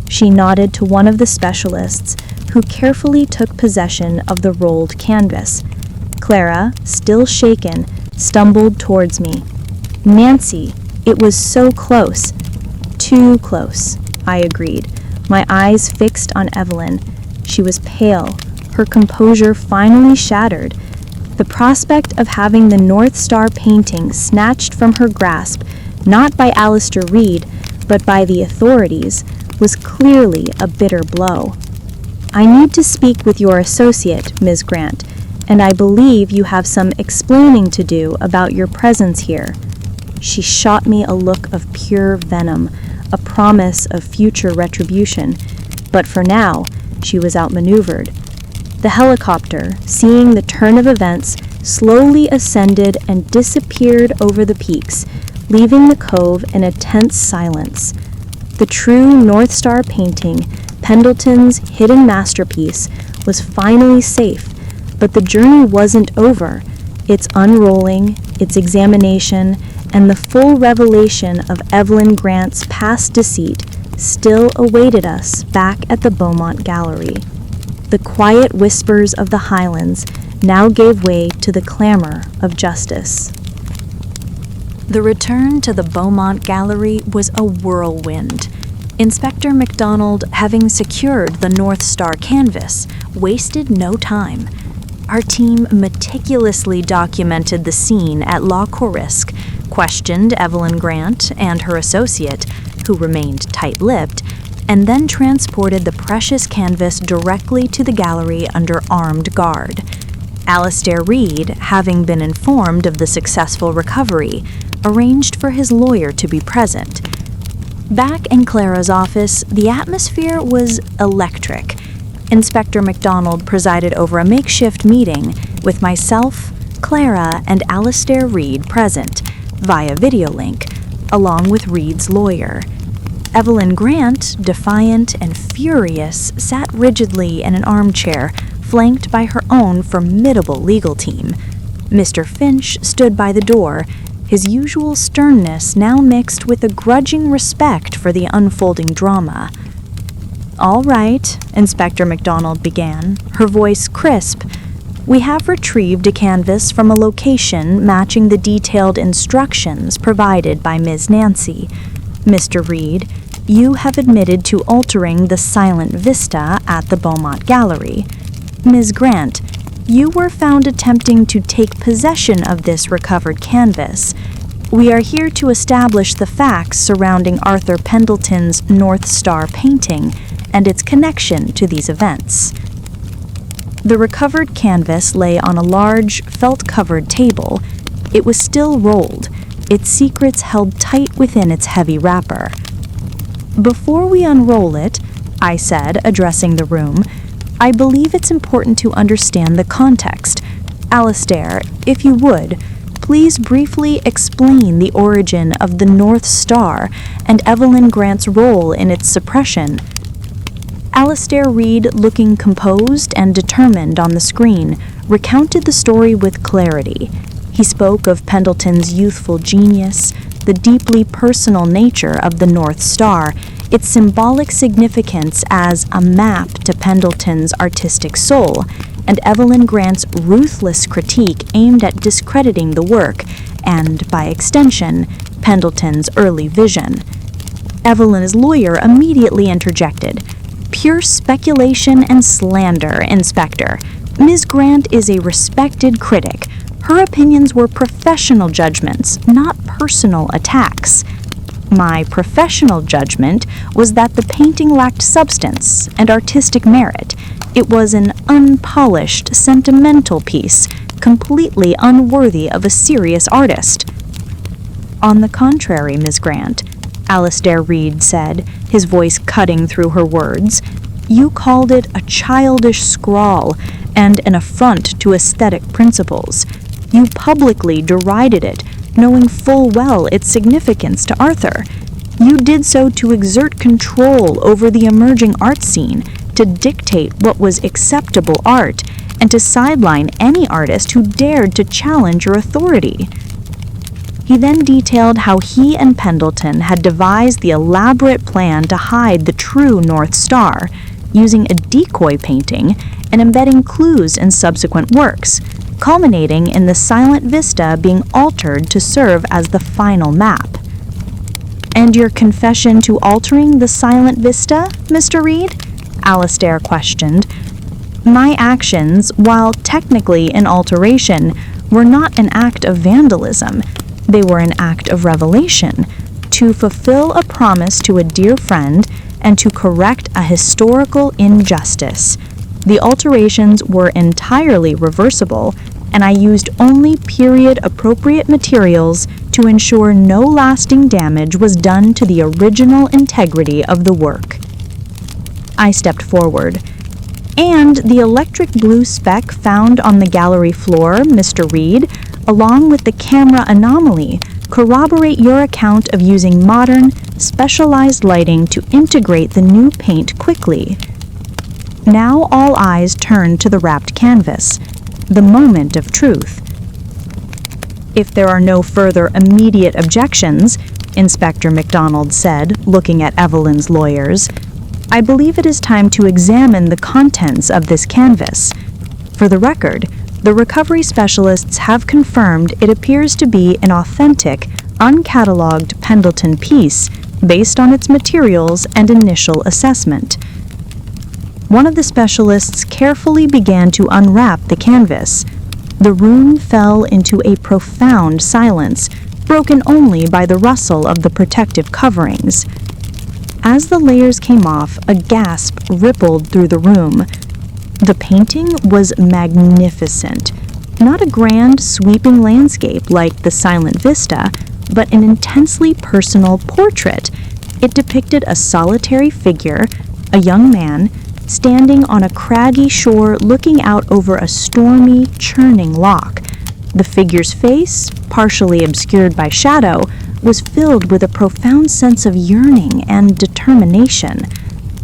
She nodded to one of the specialists, who carefully took possession of the rolled canvas. Clara, still shaken, stumbled towards me. "Nancy, it was so close." "Too close," I agreed, my eyes fixed on Evelyn. She was pale, her composure finally shattered. The prospect of having the North Star painting snatched from her grasp, not by Alistair Reed, but by the authorities, was clearly a bitter blow. "I need to speak with your associate, Ms. Grant, and I believe you have some explaining to do about your presence here." She shot me a look of pure venom, a promise of future retribution, but for now, she was outmaneuvered. The helicopter, seeing the turn of events, slowly ascended and disappeared over the peaks, leaving the cove in a tense silence. The true North Star painting, Pendleton's hidden masterpiece, was finally safe, but the journey wasn't over. Its unrolling, its examination, and the full revelation of Evelyn Grant's past deceit still awaited us back at the Beaumont Gallery. The quiet whispers of the Highlands now gave way to the clamor of justice. The return to the Beaumont Gallery was a whirlwind. Inspector MacDonald, having secured the North Star canvas, wasted no time. Our team meticulously documented the scene at La Corisque, questioned Evelyn Grant and her associate, who remained tight-lipped, and then transported the precious canvas directly to the gallery under armed guard. Alistair Reed, having been informed of the successful recovery, arranged for his lawyer to be present. Back in Clara's office, the atmosphere was electric. Inspector MacDonald presided over a makeshift meeting with myself, Clara, and Alistair Reed present, via video link, along with Reed's lawyer. Evelyn Grant, defiant and furious, sat rigidly in an armchair, flanked by her own formidable legal team. Mr. Finch stood by the door, his usual sternness now mixed with a grudging respect for the unfolding drama. "All right," Inspector MacDonald began, her voice crisp. "We have retrieved a canvas from a location matching the detailed instructions provided by Ms. Nancy. Mr. Reed, you have admitted to altering the silent vista at the Beaumont Gallery. Ms. Grant, you were found attempting to take possession of this recovered canvas. We are here to establish the facts surrounding Arthur Pendleton's North Star painting and its connection to these events." The recovered canvas lay on a large, felt-covered table. It was still rolled, its secrets held tight within its heavy wrapper. "Before we unroll it," I said, addressing the room, "I believe it's important to understand the context. Alistair, if you would, please briefly explain the origin of the North Star and Evelyn Grant's role in its suppression." Alistair Reed, looking composed and determined on the screen, recounted the story with clarity. He spoke of Pendleton's youthful genius, the deeply personal nature of the North Star, its symbolic significance as a map to Pendleton's artistic soul, and Evelyn Grant's ruthless critique aimed at discrediting the work and, by extension, Pendleton's early vision. Evelyn's lawyer immediately interjected. "Pure speculation and slander, Inspector. Ms. Grant is a respected critic. Her opinions were professional judgments, not personal attacks. My professional judgment was that the painting lacked substance and artistic merit. It was an unpolished, sentimental piece, completely unworthy of a serious artist." "On the contrary, Ms. Grant," Alistair Reed said, his voice cutting through her words, "you called it a childish scrawl and an affront to aesthetic principles. You publicly derided it, knowing full well its significance to Arthur. You did so to exert control over the emerging art scene, to dictate what was acceptable art, and to sideline any artist who dared to challenge your authority." He then detailed how he and Pendleton had devised the elaborate plan to hide the true North Star, using a decoy painting and embedding clues in subsequent works, culminating in the silent vista being altered to serve as the final map. "And your confession to altering the silent vista, Mr. Reed?" Alistair questioned. My actions, while technically an alteration, were not an act of vandalism. They were an act of revelation, to fulfill a promise to a dear friend and to correct a historical injustice. The alterations were entirely reversible, and I used only period-appropriate materials to ensure no lasting damage was done to the original integrity of the work. I stepped forward. And the electric blue speck found on the gallery floor, Mr. Reed, along with the camera anomaly, corroborate your account of using modern, specialized lighting to integrate the new paint quickly. Now all eyes turned to the wrapped canvas, the moment of truth. If there are no further immediate objections, Inspector MacDonald said, looking at Evelyn's lawyers, I believe it is time to examine the contents of this canvas. For the record, the recovery specialists have confirmed it appears to be an authentic, uncatalogued Pendleton piece based on its materials and initial assessment. One of the specialists carefully began to unwrap the canvas. The room fell into a profound silence, broken only by the rustle of the protective coverings. As the layers came off, a gasp rippled through the room. The painting was magnificent. Not a grand, sweeping landscape like the Silent Vista, but an intensely personal portrait. It depicted a solitary figure, a young man, standing on a craggy shore looking out over a stormy, churning loch. The figure's face, partially obscured by shadow, was filled with a profound sense of yearning and determination.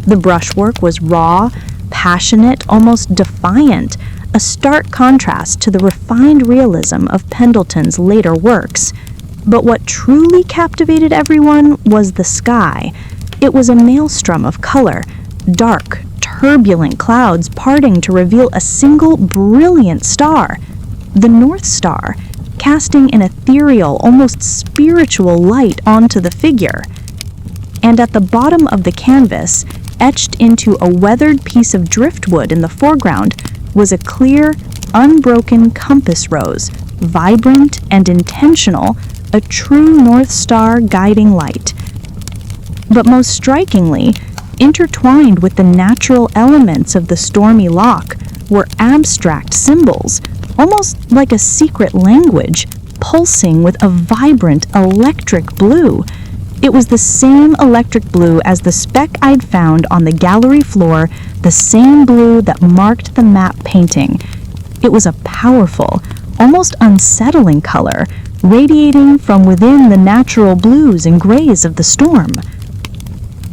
The brushwork was raw, passionate, almost defiant, a stark contrast to the refined realism of Pendleton's later works. But what truly captivated everyone was the sky. It was a maelstrom of color, dark, turbulent clouds parting to reveal a single brilliant star, the North Star, casting an ethereal, almost spiritual light onto the figure. And at the bottom of the canvas, etched into a weathered piece of driftwood in the foreground, was a clear, unbroken compass rose, vibrant and intentional, a true North Star guiding light. But most strikingly, intertwined with the natural elements of the stormy loch were abstract symbols, almost like a secret language, pulsing with a vibrant electric blue. It was the same electric blue as the speck I'd found on the gallery floor, the same blue that marked the map painting. It was a powerful, almost unsettling color, radiating from within the natural blues and grays of the storm.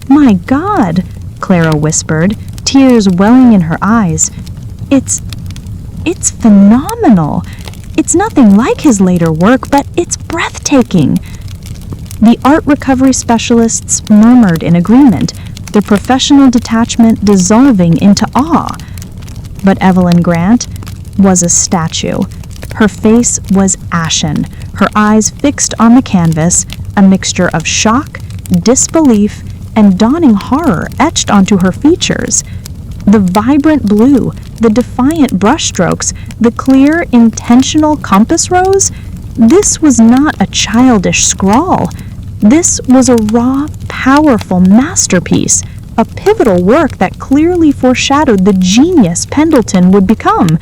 "My God," Clara whispered, tears welling in her eyes. It's phenomenal. It's nothing like his later work, but it's breathtaking." The art recovery specialists murmured in agreement, their professional detachment dissolving into awe. But Evelyn Grant was a statue. Her face was ashen, her eyes fixed on the canvas, a mixture of shock, disbelief, and dawning horror etched onto her features. The vibrant blue, the defiant brushstrokes, the clear, intentional compass rose, this was not a childish scrawl. This was a raw, powerful masterpiece, a pivotal work that clearly foreshadowed the genius Pendleton would become.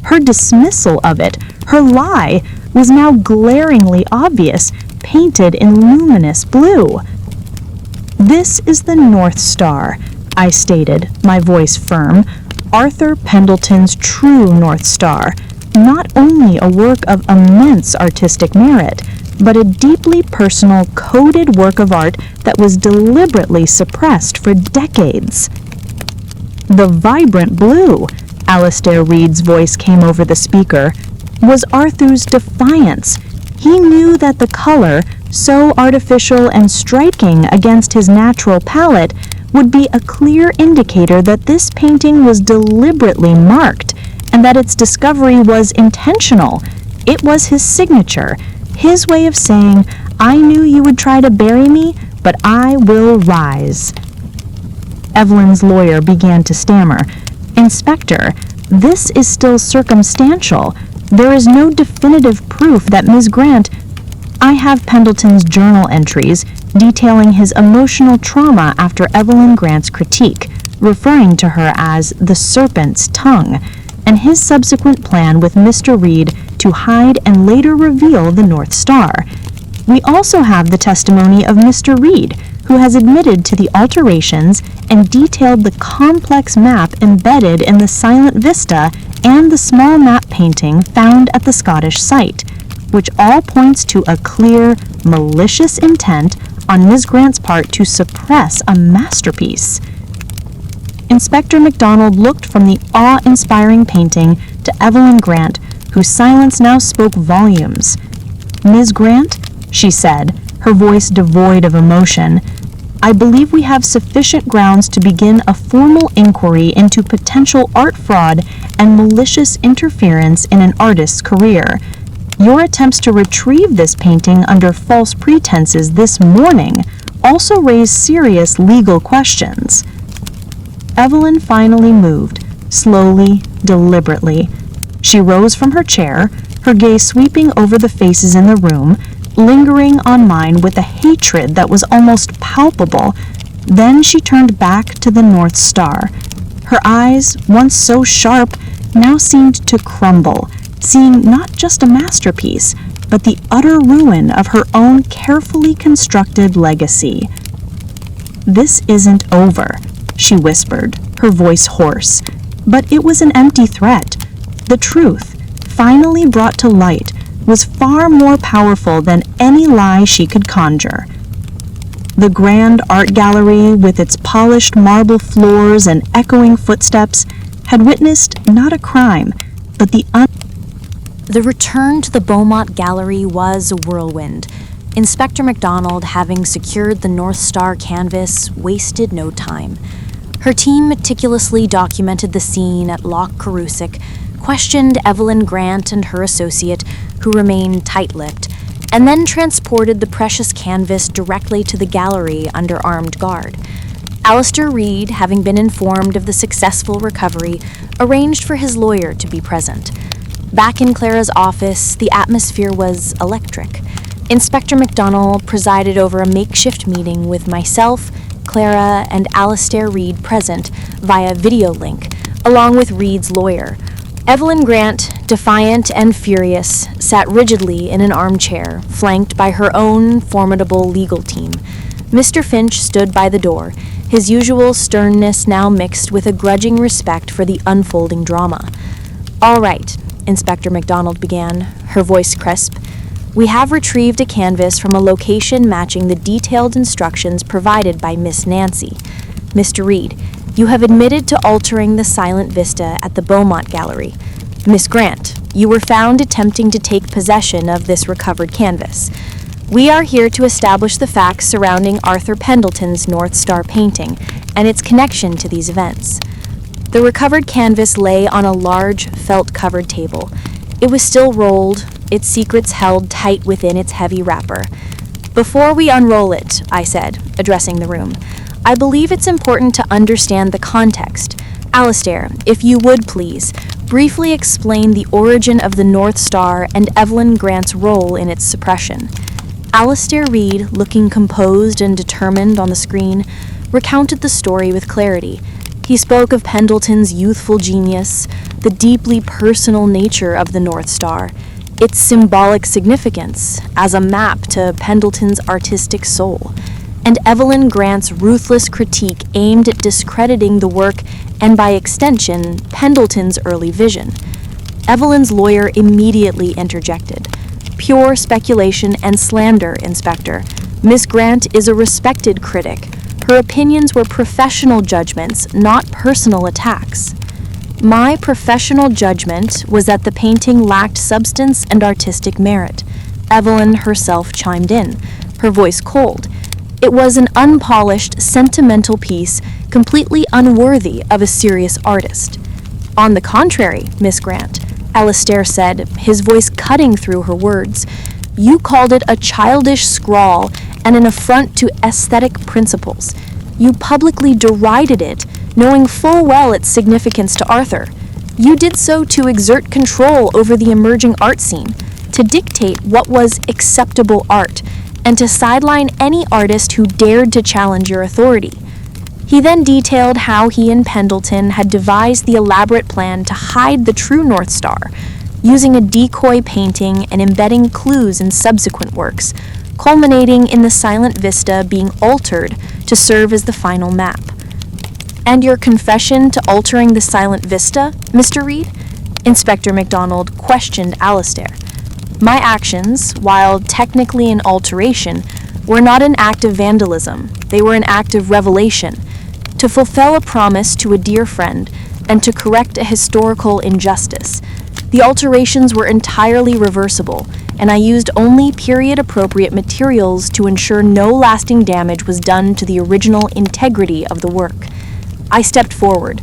Her dismissal of it, her lie, was now glaringly obvious, painted in luminous blue. "This is the North Star," I stated, my voice firm, "Arthur Pendleton's true North Star, not only a work of immense artistic merit, but a deeply personal, coded work of art that was deliberately suppressed for decades." The vibrant blue, Alastair Reed's voice came over the speaker, was Arthur's defiance. He knew that the color, so artificial and striking against his natural palette, would be a clear indicator that this painting was deliberately marked, and that its discovery was intentional. It was his signature, his way of saying, "I knew you would try to bury me, but I will rise." Evelyn's lawyer began to stammer. "Inspector, this is still circumstantial. There is no definitive proof that Ms. Grant... I have Pendleton's journal entries detailing his emotional trauma after Evelyn Grant's critique, referring to her as the serpent's tongue, and his subsequent plan with Mr. Reed to hide and later reveal the North Star. We also have the testimony of Mr. Reed, who has admitted to the alterations and detailed the complex map embedded in the silent vista and the small map painting found at the Scottish site, which all points to a clear, malicious intent on Ms. Grant's part to suppress a masterpiece. Inspector MacDonald looked from the awe-inspiring painting to Evelyn Grant, whose silence now spoke volumes. "Ms. Grant," she said, her voice devoid of emotion, "I believe we have sufficient grounds to begin a formal inquiry into potential art fraud and malicious interference in an artist's career. Your attempts to retrieve this painting under false pretenses this morning also raise serious legal questions." Evelyn finally moved, slowly, deliberately. She rose from her chair, her gaze sweeping over the faces in the room, lingering on mine with a hatred that was almost palpable. Then she turned back to the North Star. Her eyes, once so sharp, now seemed to crumble, seeing not just a masterpiece, but the utter ruin of her own carefully constructed legacy. "This isn't over," she whispered, her voice hoarse. But it was an empty threat. The truth, finally brought to light, was far more powerful than any lie she could conjure. The grand art gallery, with its polished marble floors and echoing footsteps, had witnessed not a crime, but The return to the Beaumont Gallery was a whirlwind. Inspector MacDonald, having secured the North Star canvas, wasted no time. Her team meticulously documented the scene at Loch Carusic, questioned Evelyn Grant and her associate, who remained tight-lipped, and then transported the precious canvas directly to the gallery under armed guard. Alistair Reed, having been informed of the successful recovery, arranged for his lawyer to be present. Back in Clara's office, the atmosphere was electric. Inspector MacDonald presided over a makeshift meeting with myself, Clara, and Alistair Reed present via video link, along with Reed's lawyer. Evelyn Grant, defiant and furious, sat rigidly in an armchair, flanked by her own formidable legal team. Mr. Finch stood by the door, his usual sternness now mixed with a grudging respect for the unfolding drama. "All right," Inspector MacDonald began, her voice crisp. "We have retrieved a canvas from a location matching the detailed instructions provided by Miss Nancy. Mr. Reed, you have admitted to altering the silent vista at the Beaumont Gallery. Miss Grant, you were found attempting to take possession of this recovered canvas. We are here to establish the facts surrounding Arthur Pendleton's North Star painting and its connection to these events." The recovered canvas lay on a large, felt-covered table. It was still rolled, its secrets held tight within its heavy wrapper. "Before we unroll it," I said, addressing the room, "I believe it's important to understand the context. Alistair, if you would please, briefly explain the origin of the North Star and Evelyn Grant's role in its suppression." Alistair Reed, looking composed and determined on the screen, recounted the story with clarity. He spoke of Pendleton's youthful genius, the deeply personal nature of the North Star, its symbolic significance as a map to Pendleton's artistic soul, and Evelyn Grant's ruthless critique aimed at discrediting the work and, by extension, Pendleton's early vision. Evelyn's lawyer immediately interjected. "Pure speculation and slander, Inspector. Miss Grant is a respected critic. Her opinions were professional judgments, not personal attacks." "My professional judgment was that the painting lacked substance and artistic merit," Evelyn herself chimed in, her voice cold. "It was an unpolished, sentimental piece, completely unworthy of a serious artist." "On the contrary, Miss Grant," Alistair said, his voice cutting through her words, "you called it a childish scrawl and an affront to aesthetic principles. You publicly derided it, knowing full well its significance to Arthur. You did so to exert control over the emerging art scene, to dictate what was acceptable art, and to sideline any artist who dared to challenge your authority. He then detailed how he and Pendleton had devised the elaborate plan to hide the true North Star, using a decoy painting and embedding clues in subsequent works, culminating in the silent vista being altered to serve as the final map. "And your confession to altering the silent vista, Mr. Reed?" Inspector MacDonald questioned Alastair. "My actions, while technically an alteration, were not an act of vandalism. They were an act of revelation, to fulfill a promise to a dear friend and to correct a historical injustice. The alterations were entirely reversible, and I used only period-appropriate materials to ensure no lasting damage was done to the original integrity of the work. I stepped forward.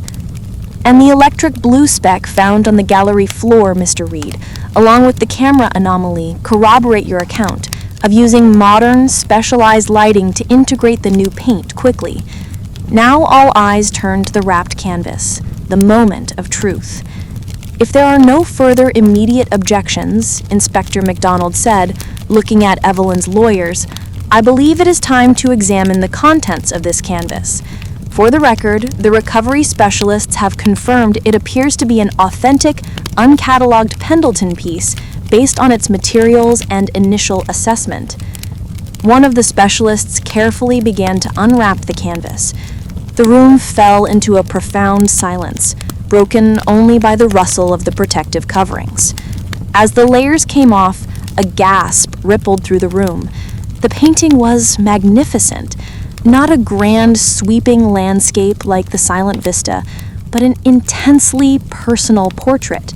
And the electric blue speck found on the gallery floor, Mr. Reed, along with the camera anomaly, corroborate your account of using modern, specialized lighting to integrate the new paint quickly. Now all eyes turn to the wrapped canvas, the moment of truth. If there are no further immediate objections," Inspector MacDonald said, looking at Evelyn's lawyers, "I believe it is time to examine the contents of this canvas. For the record, the recovery specialists have confirmed it appears to be an authentic, uncatalogued Pendleton piece based on its materials and initial assessment." One of the specialists carefully began to unwrap the canvas. The room fell into a profound silence, broken only by the rustle of the protective coverings. As the layers came off, a gasp rippled through the room. The painting was magnificent. Not a grand, sweeping landscape like the silent vista, but an intensely personal portrait.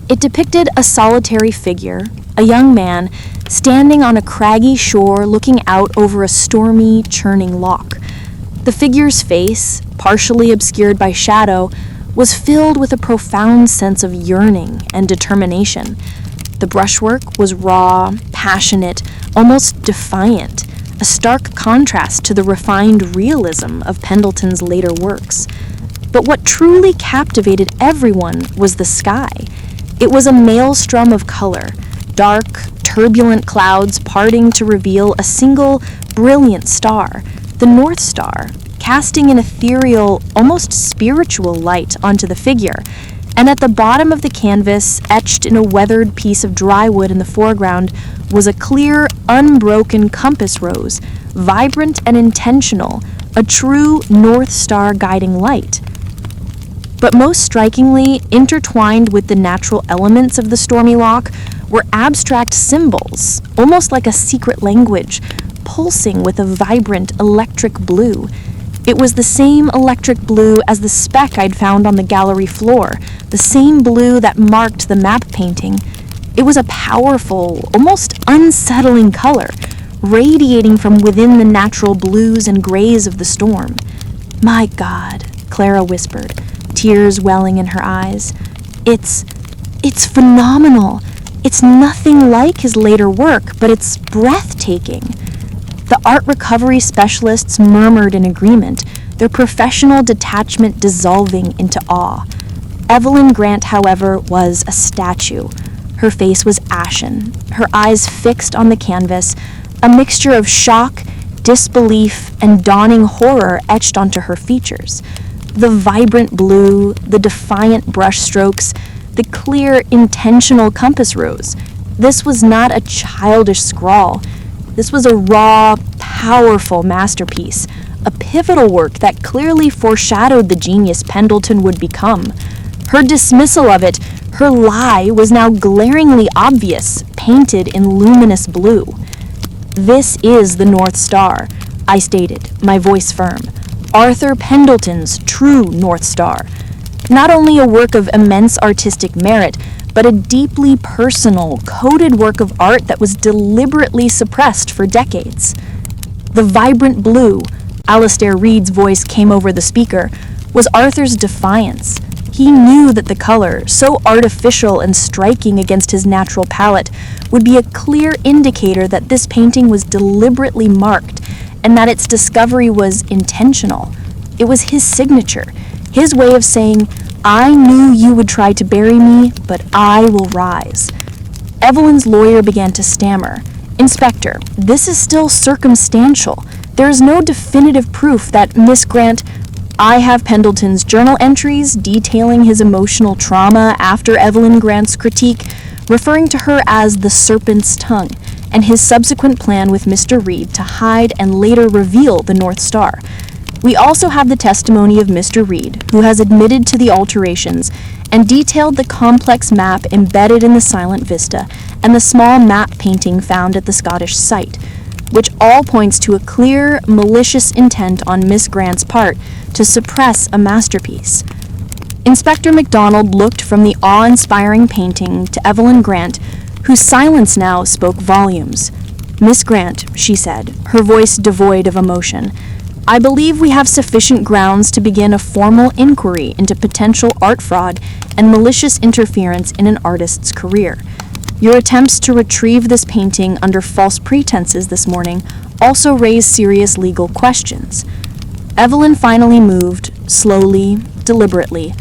It depicted a solitary figure, a young man, standing on a craggy shore looking out over a stormy, churning loch. The figure's face, partially obscured by shadow, was filled with a profound sense of yearning and determination. The brushwork was raw, passionate, almost defiant, a stark contrast to the refined realism of Pendleton's later works. But what truly captivated everyone was the sky. It was a maelstrom of color, dark, turbulent clouds parting to reveal a single, brilliant star, the North Star, casting an ethereal, almost spiritual light onto the figure. And at the bottom of the canvas, etched in a weathered piece of dry wood in the foreground, was a clear, unbroken compass rose, vibrant and intentional, a true North Star guiding light. But most strikingly, intertwined with the natural elements of the stormy loch, were abstract symbols, almost like a secret language, pulsing with a vibrant electric blue. It was the same electric blue as the speck I'd found on the gallery floor, the same blue that marked the map painting. It was a powerful, almost unsettling color, radiating from within the natural blues and grays of the storm. "My God," Clara whispered, tears welling in her eyes. It's phenomenal. It's nothing like his later work, but it's breathtaking." The art recovery specialists murmured in agreement, their professional detachment dissolving into awe. Evelyn Grant, however, was a statue. Her face was ashen, her eyes fixed on the canvas, a mixture of shock, disbelief, and dawning horror etched onto her features. The vibrant blue, the defiant brushstrokes, the clear, intentional compass rose. This was not a childish scrawl. This was a raw, powerful masterpiece, a pivotal work that clearly foreshadowed the genius Pendleton would become. Her dismissal of it, her lie, was now glaringly obvious, painted in luminous blue. "This is the North Star," I stated, my voice firm. "Arthur Pendleton's true North Star. Not only a work of immense artistic merit, but a deeply personal, coded work of art that was deliberately suppressed for decades." The vibrant blue, Alastair Reed's voice came over the speaker, was Arthur's defiance. He knew that the color, so artificial and striking against his natural palette, would be a clear indicator that this painting was deliberately marked and that its discovery was intentional. It was his signature, his way of saying, I knew you would try to bury me, but I will rise. Evelyn's lawyer began to stammer. Inspector, this is still circumstantial. There is no definitive proof that Miss Grant... I have Pendleton's journal entries detailing his emotional trauma after Evelyn Grant's critique, referring to her as the serpent's tongue, and his subsequent plan with Mr. Reed to hide and later reveal the North Star. We also have the testimony of Mr. Reed, who has admitted to the alterations and detailed the complex map embedded in the silent vista and the small map painting found at the Scottish site, which all points to a clear, malicious intent on Miss Grant's part to suppress a masterpiece. Inspector MacDonald looked from the awe-inspiring painting to Evelyn Grant, whose silence now spoke volumes. Miss Grant, she said, her voice devoid of emotion, I believe we have sufficient grounds to begin a formal inquiry into potential art fraud and malicious interference in an artist's career. Your attempts to retrieve this painting under false pretenses this morning also raise serious legal questions. Evelyn finally moved, slowly, deliberately.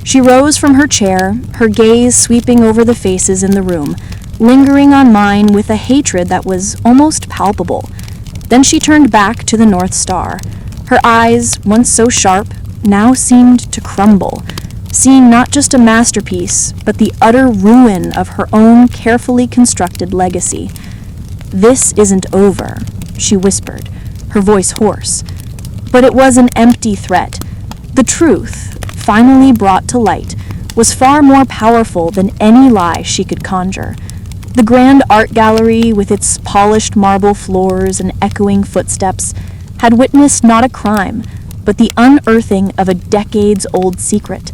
She rose from her chair, her gaze sweeping over the faces in the room, lingering on mine with a hatred that was almost palpable. Then she turned back to the North Star. Her eyes, once so sharp, now seemed to crumble, seeing not just a masterpiece, but the utter ruin of her own carefully constructed legacy. This isn't over, she whispered, her voice hoarse. But it was an empty threat. The truth, finally brought to light, was far more powerful than any lie she could conjure. The grand art gallery, with its polished marble floors and echoing footsteps, had witnessed not a crime, but the unearthing of a decades-old secret.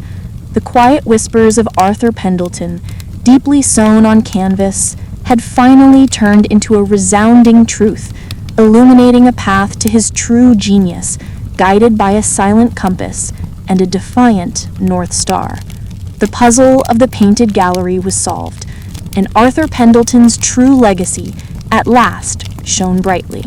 The quiet whispers of Arthur Pendleton, deeply sewn on canvas, had finally turned into a resounding truth, illuminating a path to his true genius, guided by a silent compass and a defiant North Star. The puzzle of the painted gallery was solved, and Arthur Pendleton's true legacy at last shone brightly.